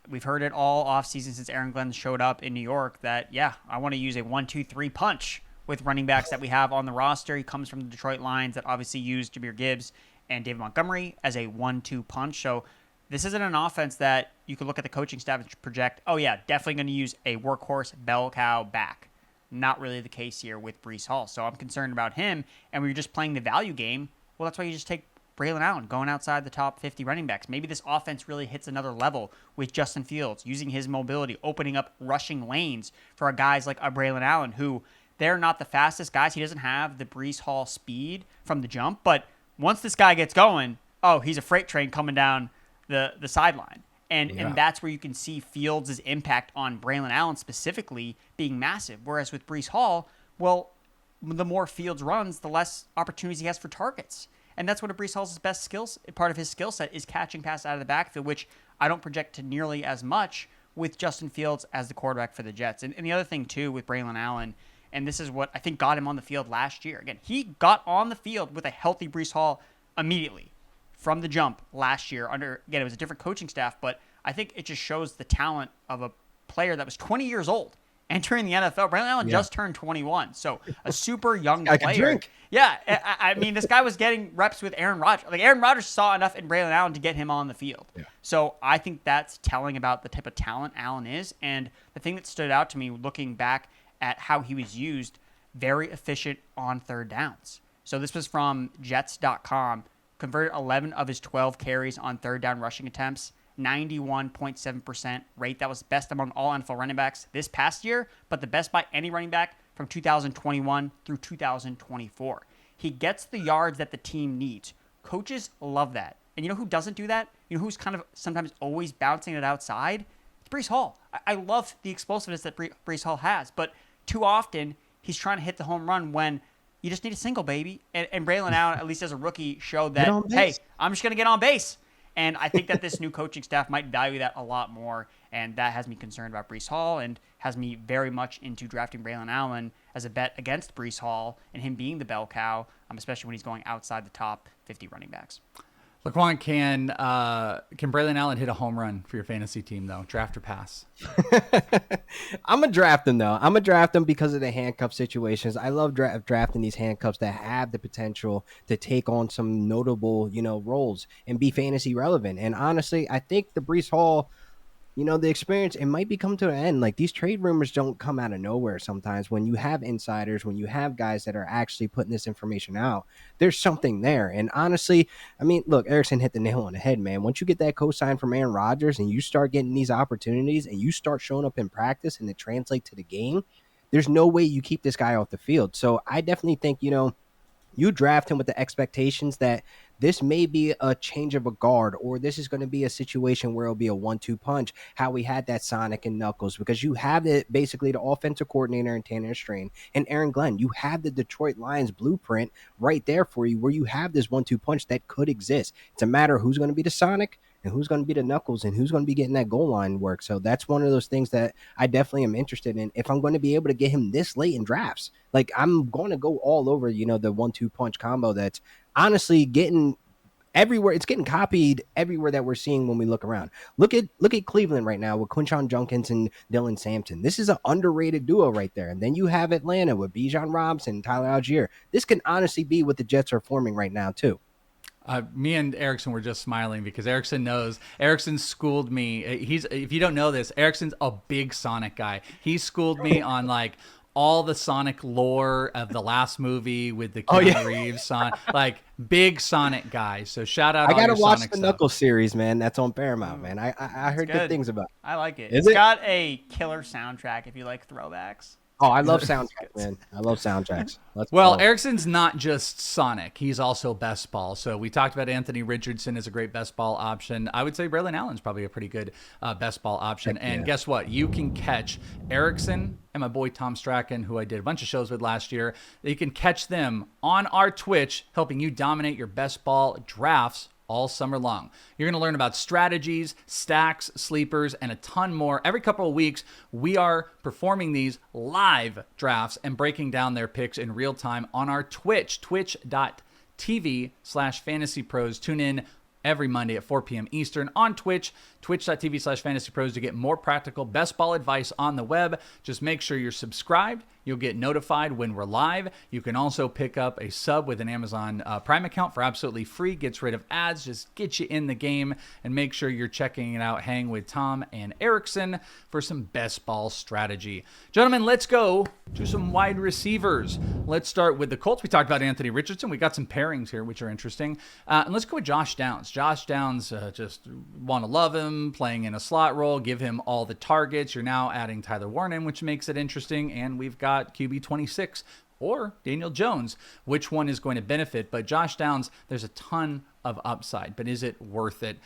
We've heard it all offseason since Aaron Glenn showed up in New York that, I want to use a 1-2-3 punch with running backs that we have on the roster. He comes from the Detroit Lions that obviously used Jahmyr Gibbs and David Montgomery as a 1-2 punch. So this isn't an offense that you could look at the coaching staff and project, definitely going to use a workhorse bell cow back. Not really the case here with Breece Hall. So I'm concerned about him. And when you're just playing the value game, well, that's why you just take Braelon Allen going outside the top 50 running backs. Maybe this offense really hits another level with Justin Fields using his mobility, opening up rushing lanes for guys like Braelon Allen, who they're not the fastest guys. He doesn't have the Breece Hall speed from the jump, but once this guy gets going, he's a freight train coming down the sideline. And that's where you can see Fields' impact on Braelon Allen specifically being massive. Whereas with Breece Hall, well, the more Fields runs, the less opportunities he has for targets. And that's one of Breece Hall's best skills. Part of his skill set is catching passes out of the backfield, which I don't project to nearly as much with Justin Fields as the quarterback for the Jets. And the other thing, too, with Braelon Allen, and this is what I think got him on the field last year. Again, he got on the field with a healthy Breece Hall immediately from the jump last year. Again, it was a different coaching staff, but I think it just shows the talent of a player that was 20 years old entering the NFL. Braelon Allen just turned 21, so a super young player. I can drink. Yeah, I mean, this guy was getting reps with Aaron Rodgers. Like, Aaron Rodgers saw enough in Braelon Allen to get him on the field. Yeah. So I think that's telling about the type of talent Allen is. And the thing that stood out to me looking back at how he was used, very efficient on third downs. So this was from Jets.com. Converted 11 of his 12 carries on third down rushing attempts. 91.7% rate. That was best among all NFL running backs this past year, but the best by any running back from 2021 through 2024. He gets the yards that the team needs. Coaches love that. And you know who doesn't do that? You know who's kind of sometimes always bouncing it outside? It's Breece Hall. I love the explosiveness that Breece Hall has, but too often he's trying to hit the home run when you just need a single, baby. And Braelon Allen, at least as a rookie, showed that, hey, I'm just going to get on base. And I think that this new coaching staff might value that a lot more, and that has me concerned about Breece Hall and has me very much into drafting Braelon Allen as a bet against Breece Hall and him being the bell cow, especially when he's going outside the top 50 running backs. LaQuan, can Braelon Allen hit a home run for your fantasy team, though? Draft or pass? I'm going to draft him, though. I'm going to draft him because of the handcuff situations. I love drafting these handcuffs that have the potential to take on some notable, roles and be fantasy relevant. And honestly, I think the Breece Hall, the experience, it might be come to an end. Like, these trade rumors don't come out of nowhere sometimes. When you have insiders, when you have guys that are actually putting this information out, there's something there. And honestly, I mean, look, Erickson hit the nail on the head, man. Once you get that cosign from Aaron Rodgers and you start getting these opportunities and you start showing up in practice and it translates to the game, there's no way you keep this guy off the field. So I definitely think, you draft him with the expectations that this may be a change of a guard, or this is going to be a situation where it'll be a 1-2 punch, how we had that Sonic and Knuckles, because you have basically the offensive coordinator and Tanner Strain and Aaron Glenn. You have the Detroit Lions blueprint right there for you where you have this 1-2 punch that could exist. It's a matter of who's going to be the Sonic and who's going to be the knuckles and who's going to be getting that goal line work. So that's one of those things that I definitely am interested in. If I'm going to be able to get him this late in drafts, like I'm going to go all over, the 1-2 punch combo that's honestly getting everywhere. It's getting copied everywhere that we're seeing when we look around. Look at Cleveland right now with Quinshon Judkins and Dylan Sampson. This is an underrated duo right there. And then you have Atlanta with Bijan Robinson, Tyler Algier. This can honestly be what the Jets are forming right now too. Me and Erickson were just smiling because Erickson knows. Erickson schooled me. If you don't know this, Erickson's a big Sonic guy. He schooled me on like all the Sonic lore of the last movie with the Keanu Reeves Sonic, like big Sonic guy. So shout out. I gotta watch Sonic the stuff. Knuckles series, man. That's on Paramount, man. I heard good things about it. I like it. Is It's it? got a killer soundtrack if you like throwbacks. Oh, I love soundtracks, man. I love soundtracks. Well, Erickson's not just Sonic. He's also best ball. So we talked about Anthony Richardson as a great best ball option. I would say Braelon Allen's probably a pretty good best ball option. And guess what? You can catch Erickson and my boy Tom Strachan, who I did a bunch of shows with last year. You can catch them on our Twitch, helping you dominate your best ball drafts all summer long. You're going to learn about strategies, stacks, sleepers, and a ton more. Every couple of weeks, we are performing these live drafts and breaking down their picks in real time on our Twitch, twitch.tv/fantasypros. Tune in every Monday at 4 p.m. Eastern on Twitch, twitch.tv/fantasypros to get more practical best ball advice on the web. Just make sure you're subscribed. You'll get notified when we're live. You can also pick up a sub with an Amazon Prime account for absolutely free. Gets rid of ads, just get you in the game, and make sure you're checking it out. Hang with Tom and Erickson for some best ball strategy. Gentlemen, let's go to some wide receivers. Let's start with the Colts. We talked about Anthony Richardson. We got some pairings here, which are interesting. And let's go with Josh Downs. Josh Downs, just want to love him, playing in a slot role, give him all the targets. You're now adding Tyler Warren, which makes it interesting. And we've got QB 26 or Daniel Jones. Which one is going to benefit? But Josh Downs, there's a ton of upside, but is it worth it?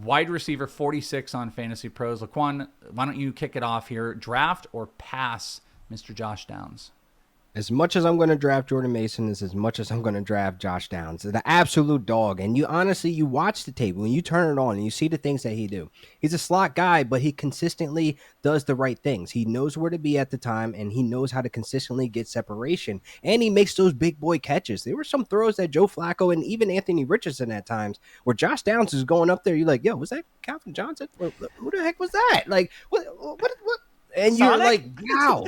Wide receiver 46 on Fantasy Pros. LaQuan, why don't you kick it off here? Draft or pass Mr. Josh Downs? As much as I'm going to draft Jordan Mason is as much as I'm going to draft Josh Downs. The absolute dog. And you watch the tape. When you turn it on and you see the things that he do. He's a slot guy, but he consistently does the right things. He knows where to be at the time, and he knows how to consistently get separation. And he makes those big boy catches. There were some throws that Joe Flacco and even Anthony Richardson at times where Josh Downs is going up there. You're like, yo, was that Calvin Johnson? Who the heck was that? Like, what? And Sonic? you're like, wow.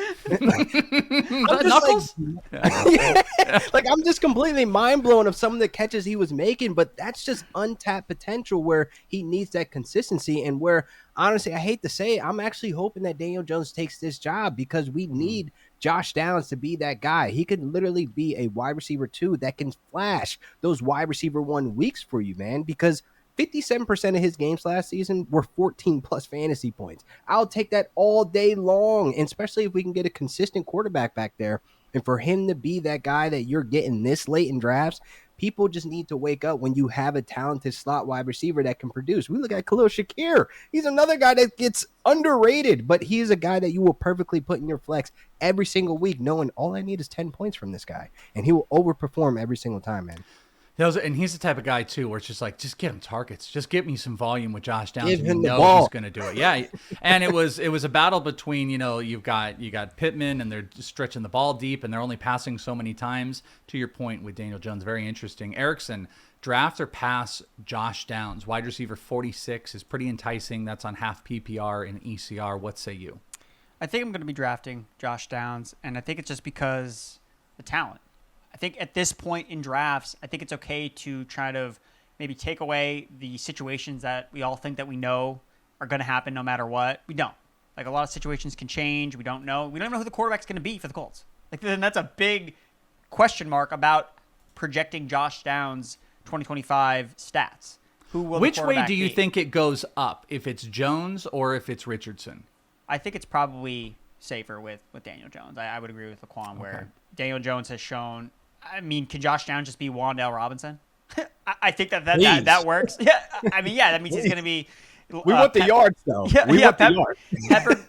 Knuckles? I'm just completely mind blown of some of the catches he was making, but that's just untapped potential where he needs that consistency and where, honestly, I hate to say it, I'm actually hoping that Daniel Jones takes this job because we need Josh Downs to be that guy. He could literally be a wide receiver 2 that can flash those wide receiver 1 weeks for you, man, because 57% of his games last season were 14-plus fantasy points. I'll take that all day long, and especially if we can get a consistent quarterback back there. And for him to be that guy that you're getting this late in drafts, people just need to wake up when you have a talented slot wide receiver that can produce. We look at Khalil Shakir. He's another guy that gets underrated, but he's a guy that you will perfectly put in your flex every single week, knowing all I need is 10 points from this guy. And he will overperform every single time, man. And he's the type of guy, too, where it's just like, just get him targets. Just get me some volume with Josh Downs. Give And him you the know ball. he's going to do it. Yeah. And it was a battle between, you've got Pittman, and they're stretching the ball deep, and they're only passing so many times. To your point with Daniel Jones, very interesting. Erickson, draft or pass Josh Downs? Wide receiver 46 is pretty enticing. That's on half PPR and ECR. What say you? I think I'm going to be drafting Josh Downs, and I think it's just because the talent. I think at this point in drafts, I think it's okay to try to maybe take away the situations that we all think that we know are going to happen no matter what. We don't. Like, a lot of situations can change. We don't know. We don't even know who the quarterback's going to be for the Colts. Like, then that's a big question mark about projecting Josh Downs' 2025 stats. Who will Which the way quarterback do you be? think it goes up? If it's Jones or if it's Richardson? I think it's probably safer with Daniel Jones. I would agree with LaQuan where Daniel Jones has shown. I mean, can Josh Downs just be Wan'Dale Robinson? I think that works. Yeah, I mean, that means he's going to be. We want the yards, though. Yeah, we want the yards.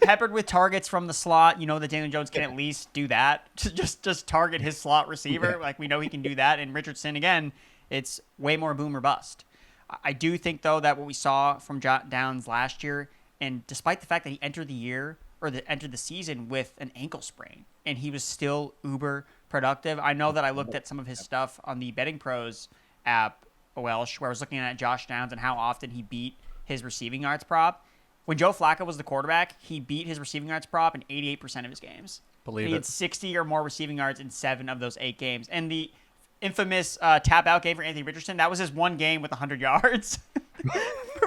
peppered with targets from the slot. You know that Daniel Jones can at least do that. Just target his slot receiver. Like, we know he can do that. And Richardson, again, it's way more boom or bust. I do think, though, that what we saw from Josh Downs last year, and despite the fact that he entered the season with an ankle sprain, and he was still uber productive. I know that I looked at some of his stuff on the Betting Pros app, Welsh, where I was looking at Josh Downs and how often he beat his receiving yards prop. When Joe Flacco was the quarterback, he beat his receiving yards prop in 88% of his games. He had 60 or more receiving yards in 7 of those 8 games. And the infamous tap out game for Anthony Richardson, that was his one game with 100 yards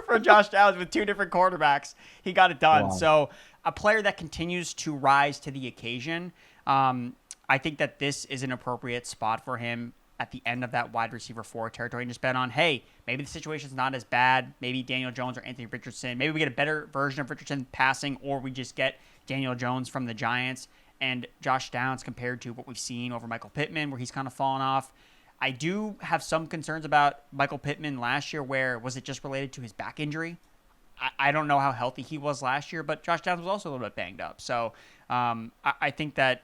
for Josh Downs with 2 different quarterbacks. He got it done. Wow. So a player that continues to rise to the occasion. I think that this is an appropriate spot for him at the end of that wide receiver 4 territory, and just bet on, hey, maybe the situation's not as bad. Maybe Daniel Jones or Anthony Richardson. Maybe we get a better version of Richardson passing, or we just get Daniel Jones from the Giants and Josh Downs compared to what we've seen over Michael Pittman, where he's kind of fallen off. I do have some concerns about Michael Pittman last year, where was it just related to his back injury? I don't know how healthy he was last year, but Josh Downs was also a little bit banged up. So I think that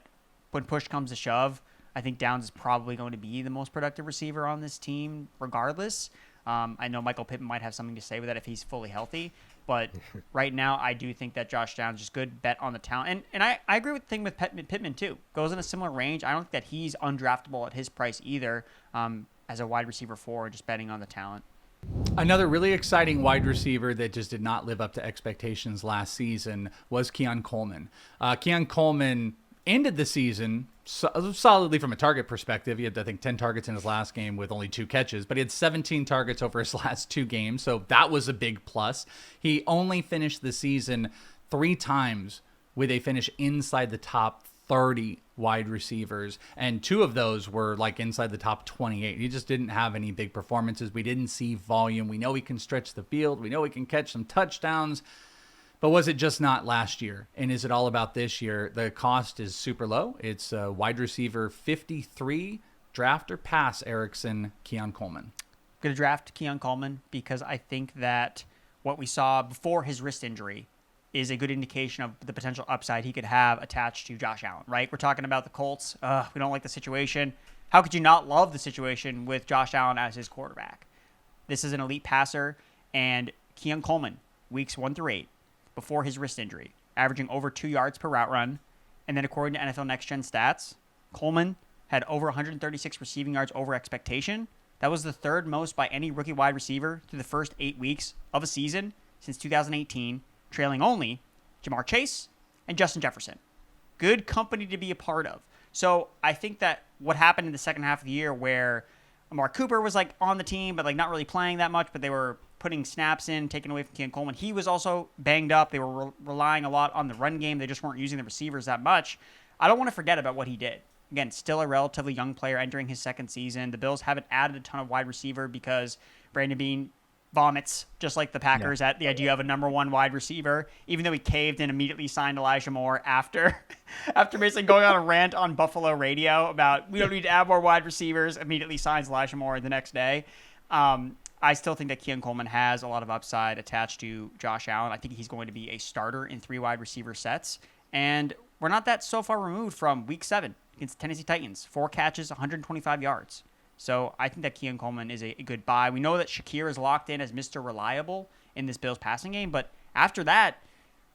when push comes to shove, I think Downs is probably going to be the most productive receiver on this team regardless. I know Michael Pittman might have something to say with that if he's fully healthy. But right now, I do think that Josh Downs is good bet on the talent. And I agree with the thing with Pittman, too. Goes in a similar range. I don't think that he's undraftable at his price either as a wide receiver 4, just betting on the talent. Another really exciting wide receiver that just did not live up to expectations last season was Keon Coleman. Keon Coleman ended the season solidly from a target perspective. He had, I think, 10 targets in his last game with only 2 catches, but he had 17 targets over his last 2 games, so that was a big plus. He only finished the season 3 times with a finish inside the top 30 wide receivers, and 2 of those were like inside the top 28. He just didn't have any big performances. We didn't see volume. We know he can stretch the field. We know he can catch some touchdowns. But was it just not last year? And is it all about this year? The cost is super low. It's wide receiver 53, draft or pass Erickson, Keon Coleman. Going to draft Keon Coleman because I think that what we saw before his wrist injury is a good indication of the potential upside he could have attached to Josh Allen, right? We're talking about the Colts. We don't like the situation. How could you not love the situation with Josh Allen as his quarterback? This is an elite passer, and Keon Coleman, weeks 1 through 8, before his wrist injury, averaging over 2 yards per route run. And then according to NFL Next Gen Stats, Coleman had over 136 receiving yards over expectation. That was the 3rd most by any rookie wide receiver through the first 8 weeks of a season since 2018, trailing only Jamar Chase and Justin Jefferson. Good company to be a part of. So I think that what happened in the second half of the year, where Amari Cooper was like on the team, but like not really playing that much, but they were putting snaps in, taken away from Keon Coleman. He was also banged up. They were relying a lot on the run game. They just weren't using the receivers that much. I don't want to forget about what he did. Again, still a relatively young player entering his 2nd season. The Bills haven't added a ton of wide receiver because Brandon Beane vomits, just like the Packers, at the idea of a number 1 wide receiver, even though he caved and immediately signed Elijah Moore after basically going on a rant on Buffalo radio about we don't need to add more wide receivers, immediately signs Elijah Moore the next day. I still think that Keon Coleman has a lot of upside attached to Josh Allen. I think he's going to be a starter in 3 wide receiver sets. And we're not that so far removed from week 7 against the Tennessee Titans. 4 catches, 125 yards. So I think that Keon Coleman is a good buy. We know that Shakir is locked in as Mr. Reliable in this Bills passing game. But after that,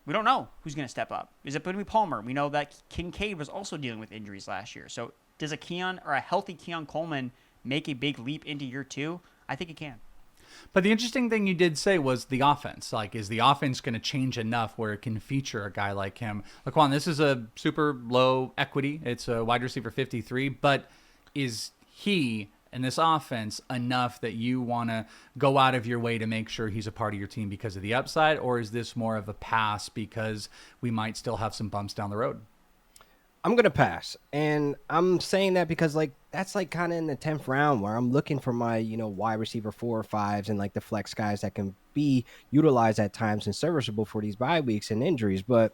we don't know who's going to step up. Is it going to be Palmer? We know that Kincaid was also dealing with injuries last year. So does a Keon or a healthy Keon Coleman make a big leap into year 2? I think it can. But the interesting thing you did say was the offense. Like, is the offense going to change enough where it can feature a guy like him? LaQuan, this is a super low equity. It's a wide receiver 53. But is he in this offense enough that you want to go out of your way to make sure he's a part of your team because of the upside? Or is this more of a pass because we might still have some bumps down the road? I'm going to pass. And I'm saying that because, like, that's, like, kind of in the 10th round where I'm looking for my, wide receiver 4 or 5s and, like, the flex guys that can be utilized at times and serviceable for these bye weeks and injuries. But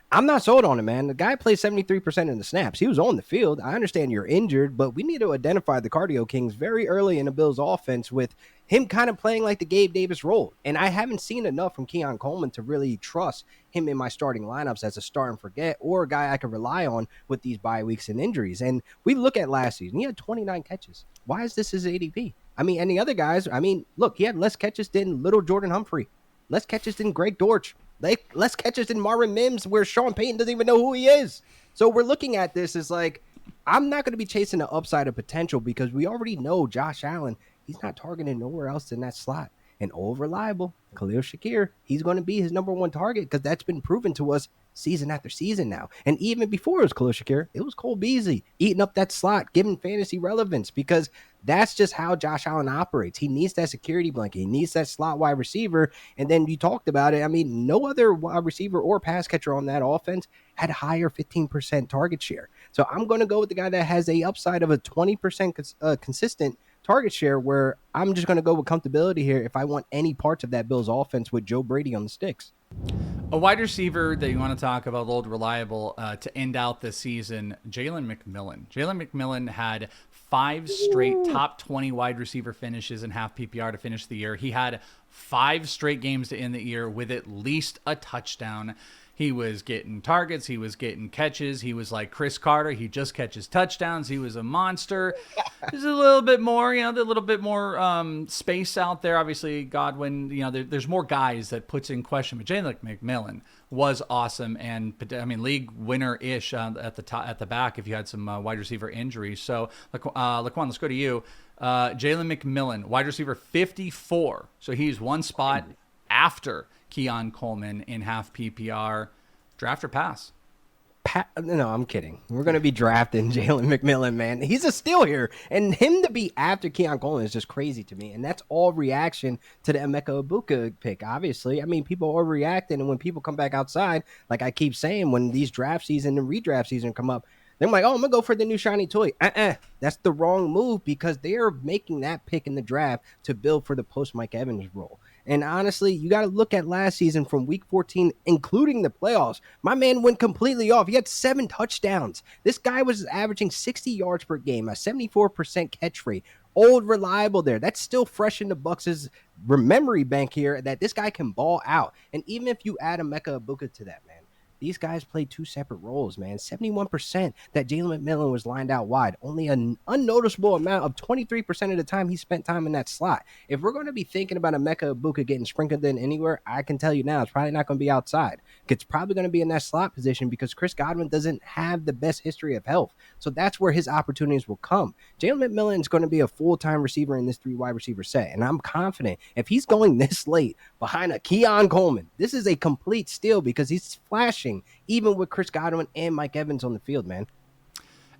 I'm not sold on him, man. The guy plays 73% of the snaps. He was on the field. I understand you're injured, but we need to identify the cardio kings very early in the Bills' offense with him kind of playing like the Gabe Davis role. And I haven't seen enough from Keon Coleman to really trust him in my starting lineups as a start and forget or a guy I can rely on with these bye weeks and injuries. And we look at last season. He had 29 catches. Why is this his ADP? I mean, and the other guys, I mean, look, he had less catches than little Jordan Humphrey, less catches than Greg Dortch, less catches than Marvin Mims, where Sean Payton doesn't even know who he is. So we're looking at this as like, I'm not going to be chasing the upside of potential because we already know Josh Allen, he's not targeting nowhere else in that slot. And old reliable Khalil Shakir, he's going to be his number one target because that's been proven to us season after season now. And even before it was Khalil Shakir, it was Cole Beasley eating up that slot, giving fantasy relevance because that's just how Josh Allen operates. He needs that security blanket. He needs that slot wide receiver. And then you talked about it. I mean, no other wide receiver or pass catcher on that offense had higher 15% target share. So I'm going to go with the guy that has a upside of a 20% consistent target share, where I'm just going to go with comfortability here if I want any parts of that Bills offense with Joe Brady on the sticks. A wide receiver that you want to talk about, old reliable, to end out the season, Jalen McMillan. Jalen McMillan had 5 straight top 20 wide receiver finishes in half PPR to finish the year. He had 5 straight games to end the year with at least a touchdown. He was getting targets. He was getting catches. He was like Chris Carter. He just catches touchdowns. He was a monster. There's a little bit more, a little bit more space out there. Obviously, Godwin, there's more guys that puts in question. But Jalen McMillan was awesome, and I mean, league winner-ish at the back if you had some wide receiver injuries. So, LaQuan, let's go to you. Jalen McMillan, wide receiver 54. So he's one spot after Keon Coleman in half PPR. Draft or pass? No, I'm kidding. We're going to be drafting Jalen McMillan, man. He's a steal here. And him to be after Keon Coleman is just crazy to me. And that's all reaction to the Emeka Egbuka pick, obviously. I mean, people are reacting. And when people come back outside, like I keep saying, when these draft season and redraft season come up, they're like, oh, I'm going to go for the new shiny toy. That's the wrong move because they're making that pick in the draft to build for the post-Mike Evans role. And honestly, you got to look at last season from week 14, including the playoffs. My man went completely off. He had 7 touchdowns. This guy was averaging 60 yards per game, a 74% catch rate. Old reliable there. That's still fresh in the Bucs' memory bank here that this guy can ball out. And even if you add Emeka Egbuka to that, man, these guys played 2 separate roles, man. 71% that Jalen McMillan was lined out wide. Only an unnoticeable amount of 23% of the time he spent time in that slot. If we're going to be thinking about Emeka Egbuka getting sprinkled in anywhere, I can tell you now it's probably not going to be outside. It's probably going to be in that slot position because Chris Godwin doesn't have the best history of health. So that's where his opportunities will come. Jalen McMillan is going to be a full-time receiver in this 3 wide receiver set. And I'm confident if he's going this late behind a Keon Coleman, this is a complete steal because he's flashing even with Chris Godwin and Mike Evans on the field, man.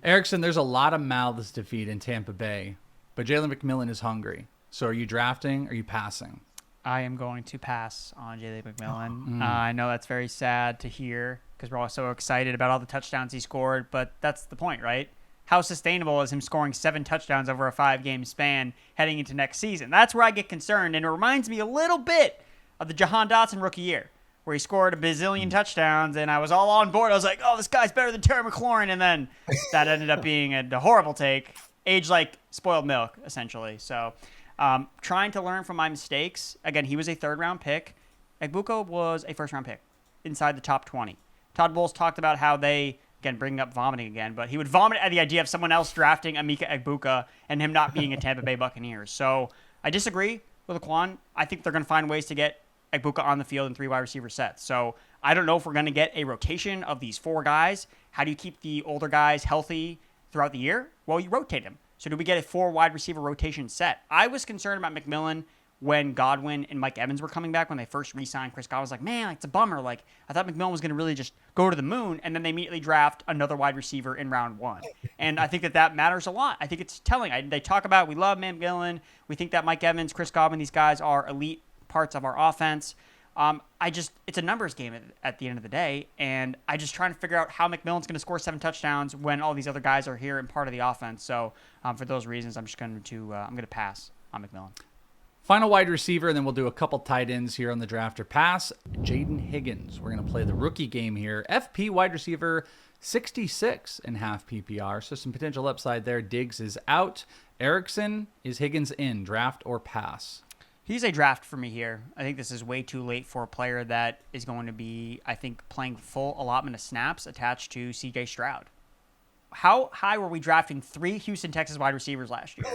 Erickson, there's a lot of mouths to feed in Tampa Bay, but Jalen McMillan is hungry. So are you drafting or are you passing? I am going to pass on Jalen McMillan. I know that's very sad to hear because we're all so excited about all the touchdowns he scored, but that's the point, right? How sustainable is him scoring 7 touchdowns over a 5-game span heading into next season? That's where I get concerned, and it reminds me a little bit of the Jahan Dotson rookie year, where he scored a bazillion touchdowns, and I was all on board. I was like, oh, this guy's better than Terry McLaurin, and then that ended up being a horrible take. Aged like spoiled milk, essentially. So trying to learn from my mistakes. Again, he was a 3rd-round pick. Egbuka was a 1st-round pick inside the top 20. Todd Bowles talked about how they, again, bringing up vomiting again, but he would vomit at the idea of someone else drafting Emeka Egbuka and him not being a Tampa Bay Buccaneers. So I disagree with LaQuan. I think they're going to find ways to get Egbuka on the field in 3 wide receiver sets. So I don't know if we're going to get a rotation of these 4 guys. How do you keep the older guys healthy throughout the year? Well, you rotate them. So do we get a 4 wide receiver rotation set? I was concerned about McMillan when Godwin and Mike Evans were coming back when they first re-signed Chris Godwin. I was like, man, it's a bummer. Like, I thought McMillan was going to really just go to the moon, and then they immediately draft another wide receiver in round 1. And I think that matters a lot. I think it's telling. They talk about we love McMillan. We think that Mike Evans, Chris Godwin, these guys are elite parts of our offense. It's a numbers game at the end of the day, and I just trying to figure out how McMillan's going to score 7 touchdowns when all these other guys are here and part of the offense. So for those reasons, I'm just going to pass on McMillan. Final wide receiver, and then we'll do a couple tight ends here on the draft or pass. Jayden Higgins. We're going to play the rookie game here. FP wide receiver 66 in half PPR, so some potential upside there. Diggs is out. Erickson, is Higgins in? Draft or pass? He's a draft for me here. I think this is way too late for a player that is going to be, I think, playing full allotment of snaps attached to C.J. Stroud. How high were we drafting 3 Houston Texans wide receivers last year?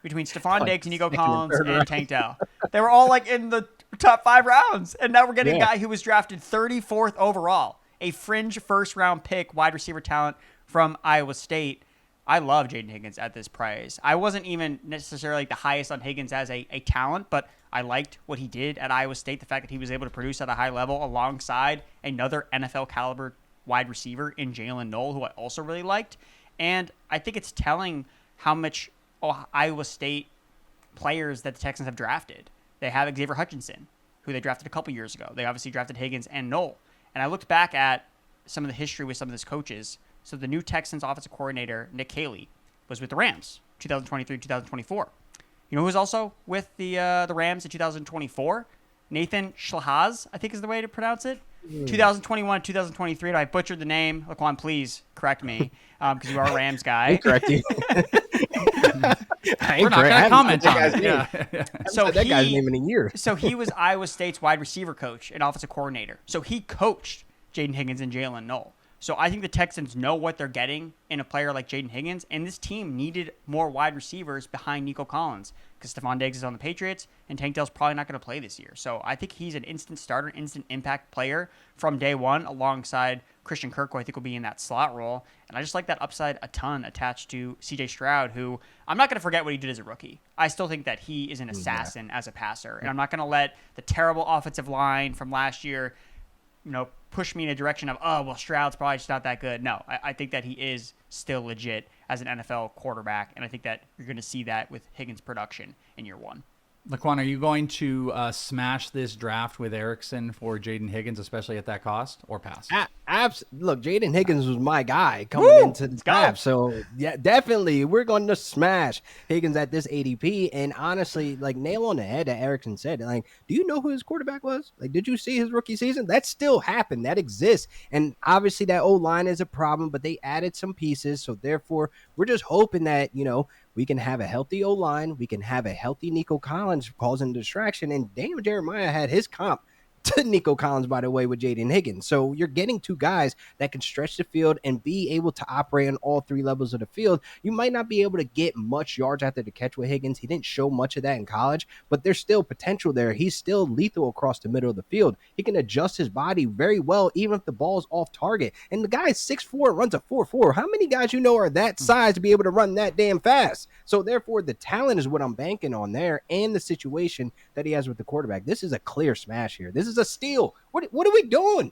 between Stephon Diggs, Nico second and Collins, third and round. Tank Dell. They were all like in the top 5 rounds. And now we're getting a Yeah. guy who was drafted 34th overall, a fringe first-round pick, wide receiver talent from Iowa State. I love Jayden Higgins at this price. I wasn't even necessarily like the highest on Higgins as a talent, but I liked what he did at Iowa State, the fact that he was able to produce at a high level alongside another NFL caliber wide receiver in Jalen Knoll, who I also really liked. And I think it's telling how much Iowa State players that the Texans have drafted. They have Xavier Hutchinson, who they drafted a couple years ago. They obviously drafted Higgins and Knoll. And I looked back at some of the history with some of these coaches. So the new Texans offensive coordinator, Nick Caley, was with the Rams, 2023, 2024. You know who was also with the Rams in 2024? Nathan Schlahaz, I think is the way to pronounce it. 2021, 2023. And I butchered the name. LaQuan, please correct me, because you are a Rams guy. Correct you. We're not going to comment on it. Yeah. So that guy's name in a year. So he was Iowa State's wide receiver coach and offensive coordinator. So he coached Jayden Higgins and Jalen Knoll. So I think the Texans know what they're getting in a player like Jayden Higgins, and this team needed more wide receivers behind Nico Collins because Stephon Diggs is on the Patriots, and Tank Dell's probably not going to play this year. So I think he's an instant starter, instant impact player from day one alongside Christian Kirk, who I think will be in that slot role. And I just like that upside a ton attached to C.J. Stroud, who I'm not going to forget what he did as a rookie. I still think that he is an assassin as a passer, and I'm not going to let the terrible offensive line from last year push me in a direction of, oh, well, Stroud's probably just not that good. No, I think that he is still legit as an NFL quarterback, and I think that you're going to see that with Higgins' production in year one. LaQuan, are you going to smash this draft with Erickson for Jayden Higgins, especially at that cost, or pass? Look, Jayden Higgins was my guy coming into the go. draft. So, yeah, definitely, we're going to smash Higgins at this ADP. And honestly, like, nail on the head that Erickson said. Like, do you know who his quarterback was? Like, did you see his rookie season? That still happened. That exists. And obviously, that O-line is a problem, but they added some pieces. So, therefore, we're just hoping that, we can have a healthy O-line. We can have a healthy Nico Collins causing distraction. And Daniel Jeremiah had his comp to Nico Collins, by the way, with Jayden Higgins. So you're getting two guys that can stretch the field and be able to operate on all three levels of the field. You might not be able to get much yards after the catch with Higgins. He didn't show much of that in college, but there's still potential there. He's still lethal across the middle of the field. He can adjust his body very well, even if the ball's off target. And the guy is 6'4", runs a 4.4. How many guys are that size to be able to run that damn fast? So therefore, the talent is what I'm banking on there, and the situation that he has with the quarterback. This is a clear smash here. This is a steal. What are we doing?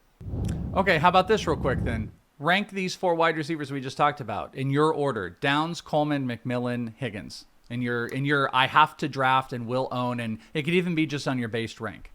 Okay, how about this real quick then? Rank these 4 wide receivers we just talked about in your order: Downs, Coleman, McMillan, Higgins. In your I have to draft and will own, and it could even be just on your based rank.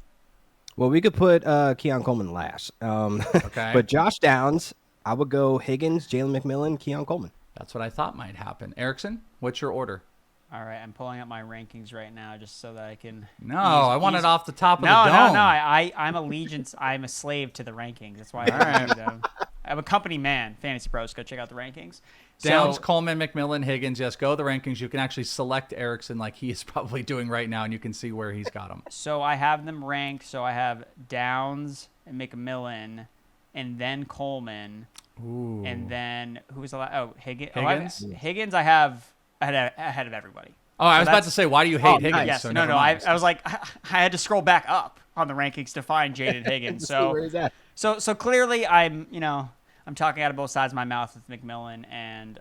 Well, we could put Keon Coleman last. Okay. But Josh Downs, I would go Higgins, Jalen McMillan, Keon Coleman. That's what I thought might happen. Erickson, what's your order? All right, I'm pulling up my rankings right now just so that I can. I want it off the top of the No. dome. I'm allegiance. I'm a slave to the rankings. That's why I do them. I'm a company man. Fantasy Pros, go check out the rankings. Downs, Coleman, McMillan, Higgins. Yes, go the rankings. You can actually select Erickson like he is probably doing right now, and you can see where he's got them. So I have them ranked. So I have Downs and McMillan, and then Coleman, and then who was the last? Oh, Higgins. Higgins? Higgins. I have ahead of everybody. Oh, I was about to say, why do you hate Higgins? Yes, So no. never mind. I was like, I had to scroll back up on the rankings to find Jayden Higgins. So where is that? So clearly, I'm talking out of both sides of my mouth with McMillan and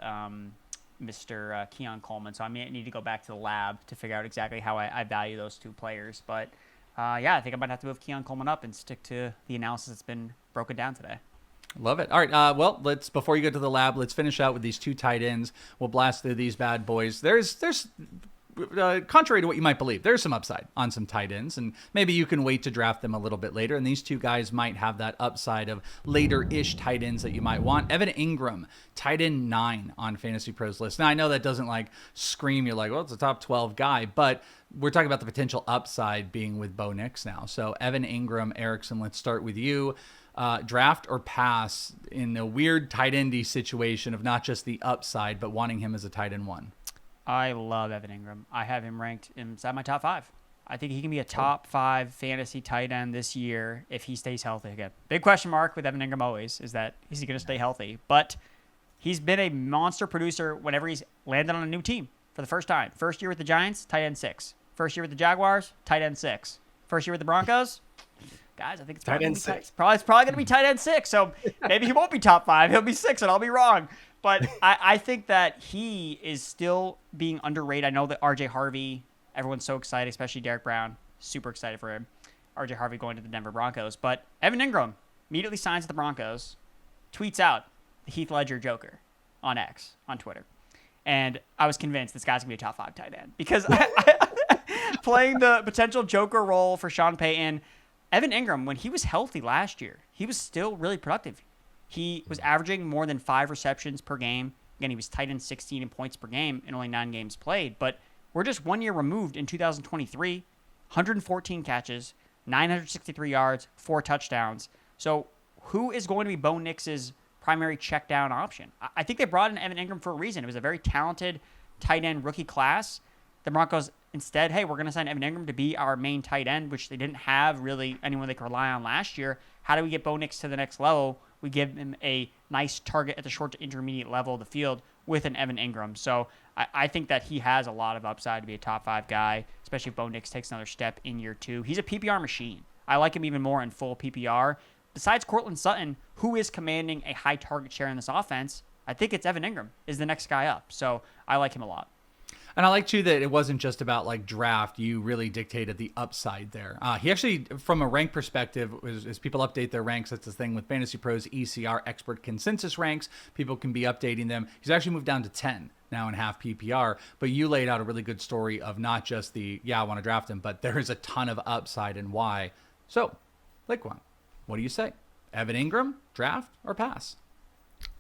Mr. Keon Coleman. So I need to go back to the lab to figure out exactly how I value those two players. But I think I might have to move Keon Coleman up and stick to the analysis that's been broken down today. Love it. All right. Well, before you go to the lab, let's finish out with these 2 tight ends. We'll blast through these bad boys. There's contrary to what you might believe, there's some upside on some tight ends, and maybe you can wait to draft them a little bit later. And these 2 guys might have that upside of later-ish tight ends that you might want. Evan Engram, tight end 9 on Fantasy Pros list. Now, I know that doesn't scream you're like, well, it's a top 12 guy, but we're talking about the potential upside being with Bo Nix now. So Evan Engram, Erickson, let's start with you. Draft or pass in a weird tight endy situation of not just the upside, but wanting him as a tight end 1? I love Evan Engram. I have him ranked inside my top 5. I think he can be a top 5 fantasy tight end this year if he stays healthy again. Big question mark with Evan Engram always is that is he going to stay healthy? But he's been a monster producer whenever he's landed on a new team. for the first time. First year with the Giants, tight end 6. First year with the Jaguars, tight end 6. First year with the Broncos, guys, I think it's Tight probably end gonna be 6. it's probably going to be tight end 6. So maybe he won't be top 5. He'll be 6, and I'll be wrong. But I think that he is still being underrated. I know that R.J. Harvey, everyone's so excited, especially Derek Brown, super excited for him. R.J. Harvey going to the Denver Broncos. But Evan Engram immediately signs with the Broncos, tweets out the Heath Ledger Joker on X, on Twitter. And I was convinced this guy's going to be a top 5 tight end. Because playing the potential Joker role for Sean Payton, Evan Engram, when he was healthy last year, he was still really productive. He was averaging more than 5 receptions per game. Again, he was tight end 16 in points per game in only 9 games played. But we're just 1 year removed in 2023, 114 catches, 963 yards, 4 touchdowns. So who is going to be Bo Nix's primary check down option? I think they brought in Evan Engram for a reason. It was a very talented tight end rookie class. The Broncos instead, hey, we're going to sign Evan Engram to be our main tight end, which they didn't have really anyone they could rely on last year. How do we get Bo Nix to the next level? We give him a nice target at the short to intermediate level of the field with an Evan Engram. So I think that he has a lot of upside to be a top 5 guy, especially if Bo Nix takes another step in year 2. He's a PPR machine. I like him even more in full PPR. Besides Courtland Sutton, who is commanding a high target share in this offense, I think it's Evan Engram is the next guy up. So I like him a lot. And I like, too, that it wasn't just about, like, draft. You really dictated the upside there. He actually, from a rank perspective, as people update their ranks, that's the thing with Fantasy Pros ECR expert consensus ranks. People can be updating them. He's actually moved down to 10 now in half PPR. But you laid out a really good story of not just the, I want to draft him, but there is a ton of upside and why. So, LaQuan, what do you say? Evan Engram, draft or pass?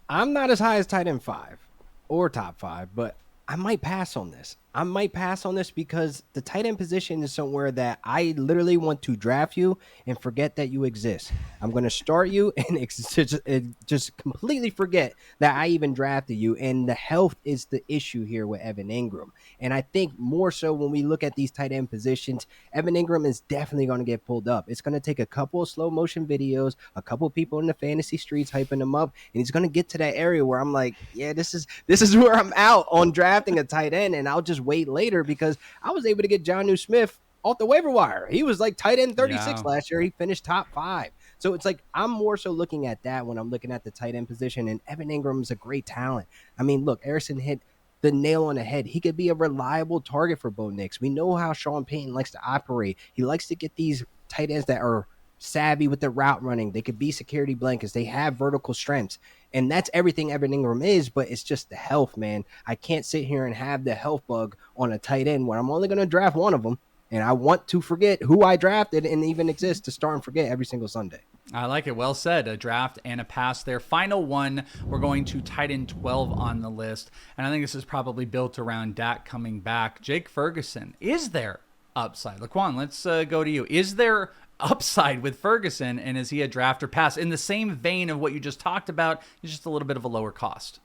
I'm not as high as tight end 5 or top 5, but I might pass on this. I might pass on this because the tight end position is somewhere that I literally want to draft you and forget that you exist. I'm going to start you and just completely forget that I even drafted you. And the health is the issue here with Evan Engram. And I think more so when we look at these tight end positions, Evan Engram is definitely going to get pulled up. It's going to take a couple of slow motion videos, a couple of people in the fantasy streets hyping him up, and he's going to get to that area where I'm like, yeah, this is where I'm out on drafting a tight end, and I'll just wait later because I was able to get Jonnu Smith off the waiver wire. He was like tight end 36 last year. He finished top 5. So it's like I'm more so looking at that when I'm looking at the tight end position, and Evan Engram is a great talent. I mean, look, Erickson hit the nail on the head. He could be a reliable target for Bo Nix. We know how Sean Payton likes to operate. He likes to get these tight ends that are savvy with the route running. They could be security blankets. They have vertical strengths. And that's everything Evan Engram is, but it's just the health, man. I can't sit here and have the health bug on a tight end where I'm only going to draft one of them, and I want to forget who I drafted and even exist to start and forget every single Sunday. I like it. Well said. A draft and a pass there. Final one, we're going to tight end 12 on the list, and I think this is probably built around Dak coming back. Jake Ferguson, is there upside? LaQuan, let's go to you. Is there upside with Ferguson, and is he a draft or pass? In the same vein of what you just talked about, it's just a little bit of a lower cost.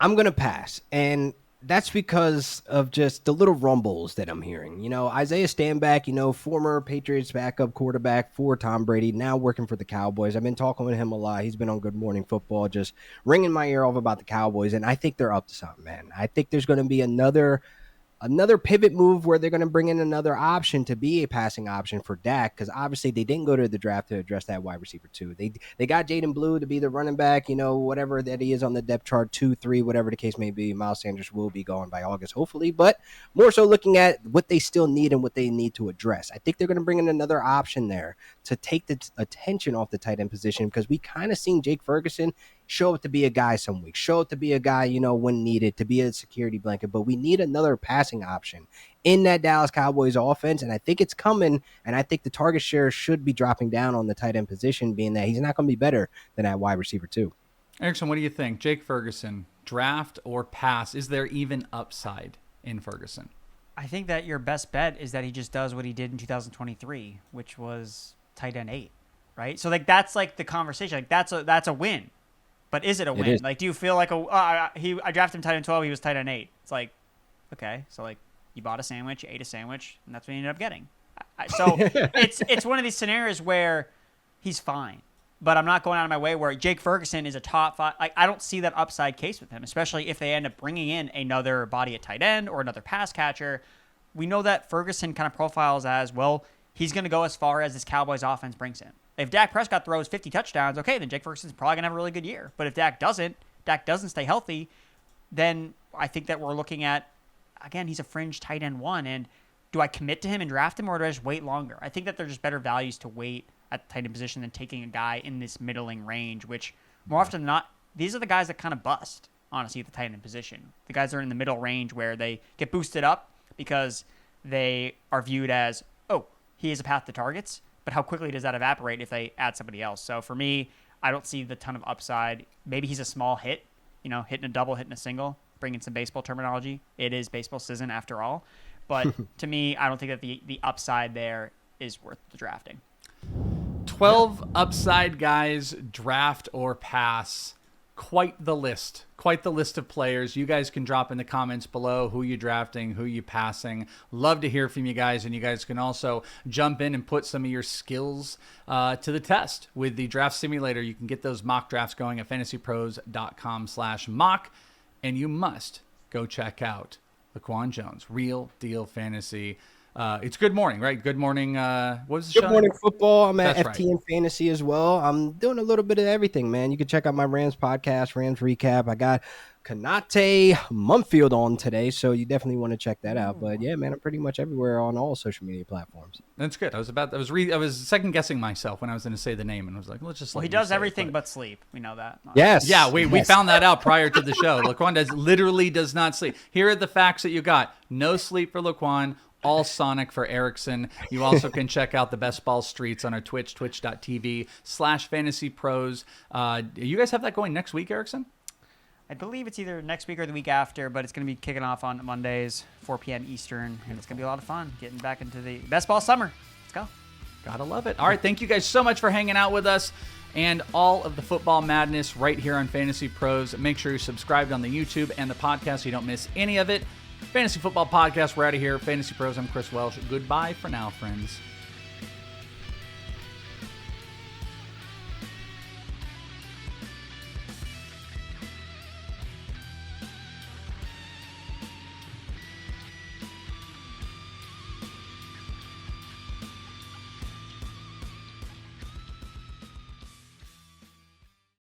I'm going to pass, and that's because of just the little rumbles that I'm hearing. You know, Isaiah Stanback, former Patriots backup quarterback for Tom Brady, now working for the Cowboys. I've been talking with him a lot. He's been on Good Morning Football, just ringing my ear off about the Cowboys, and I think they're up to something, man. I think there's going to be another pivot move where they're going to bring in another option to be a passing option for Dak, because obviously they didn't go to the draft to address that wide receiver 2. They got Jayden Blue to be the running back, whatever that he is on the depth chart, 2, 3, whatever the case may be. Miles Sanders will be gone by August, hopefully, but more so looking at what they still need and what they need to address. I think they're going to bring in another option there to take the attention off the tight end position, because we kind of seen Jake Ferguson show up to be a guy some weeks, show up to be a guy, when needed, to be a security blanket. But we need another passing option in that Dallas Cowboys offense, and I think it's coming, and I think the target share should be dropping down on the tight end position, being that he's not going to be better than that wide receiver 2. Erickson, what do you think? Jake Ferguson, draft or pass? Is there even upside in Ferguson? I think that your best bet is that he just does what he did in 2023, which was tight end 8, right? So that's the conversation. That's a win. But is it a win? Do you feel like I drafted him tight end 12, he was tight end 8. It's like, okay, so you bought a sandwich, you ate a sandwich, and that's what you ended up getting. So it's one of these scenarios where he's fine. but I'm not going out of my way where Jake Ferguson is a top 5. Like, I don't see that upside case with him, especially if they end up bringing in another body at tight end or another pass catcher. We know that Ferguson kind of profiles as, well, he's going to go as far as this Cowboys offense brings him. If Dak Prescott throws 50 touchdowns, okay, then Jake Ferguson's probably going to have a really good year. But if Dak doesn't stay healthy, then I think that we're looking at, again, he's a fringe tight end 1. And do I commit to him and draft him, or do I just wait longer? I think that there's just better values to wait at the tight end position than taking a guy in this middling range, which more often than not, these are the guys that kind of bust, honestly, at the tight end position. The guys that are in the middle range where they get boosted up because they are viewed as, oh, he has a path to targets, but how quickly does that evaporate if they add somebody else? So for me, I don't see the ton of upside. Maybe he's a small hit, hitting a double, hitting a single, bringing some baseball terminology. It is baseball season after all. But to me, I don't think that the upside there is worth the drafting. 12 upside guys, draft or pass. Quite the list of players. You guys can drop in the comments below who you drafting, who you passing. Love to hear from you guys, and you guys can also jump in and put some of your skills to the test with the draft simulator. You can get those mock drafts going at fantasypros.com/mock, and you must go check out LaQuan Jones, Real Deal Fantasy. It's Good Morning, right? Good Morning. What was the show? Good Morning Football. I'm at That's Etienne Fantasy as well. I'm doing a little bit of everything, man. You can check out my Rams podcast, Rams Recap. I got Kanate Mumfield on today, so you definitely want to check that out. But yeah, man, I'm pretty much everywhere on all social media platforms. That's good. I was second guessing myself when I was going to say the name, and I was like, let's just. Well, he does everything but sleep. We know that. Yes. Yeah, we found that out prior to the show. LaQuan literally does not sleep. Here are the facts that you got. No sleep for LaQuan. All Sonic for Erickson. You also can check out the Best Ball Streets on our Twitch, twitch.tv/fantasypros. You guys have that going next week, Erickson? I believe it's either next week or the week after, but it's going to be kicking off on Mondays, 4 p.m. Eastern, and it's going to be a lot of fun getting back into the best ball summer. Let's go. Gotta love it. All right, thank you guys so much for hanging out with us and all of the football madness right here on Fantasy Pros. Make sure you're subscribed on the YouTube and the podcast so you don't miss any of it. Fantasy Football Podcast, we're out of here. Fantasy Pros, I'm Chris Welsh. Goodbye for now, friends.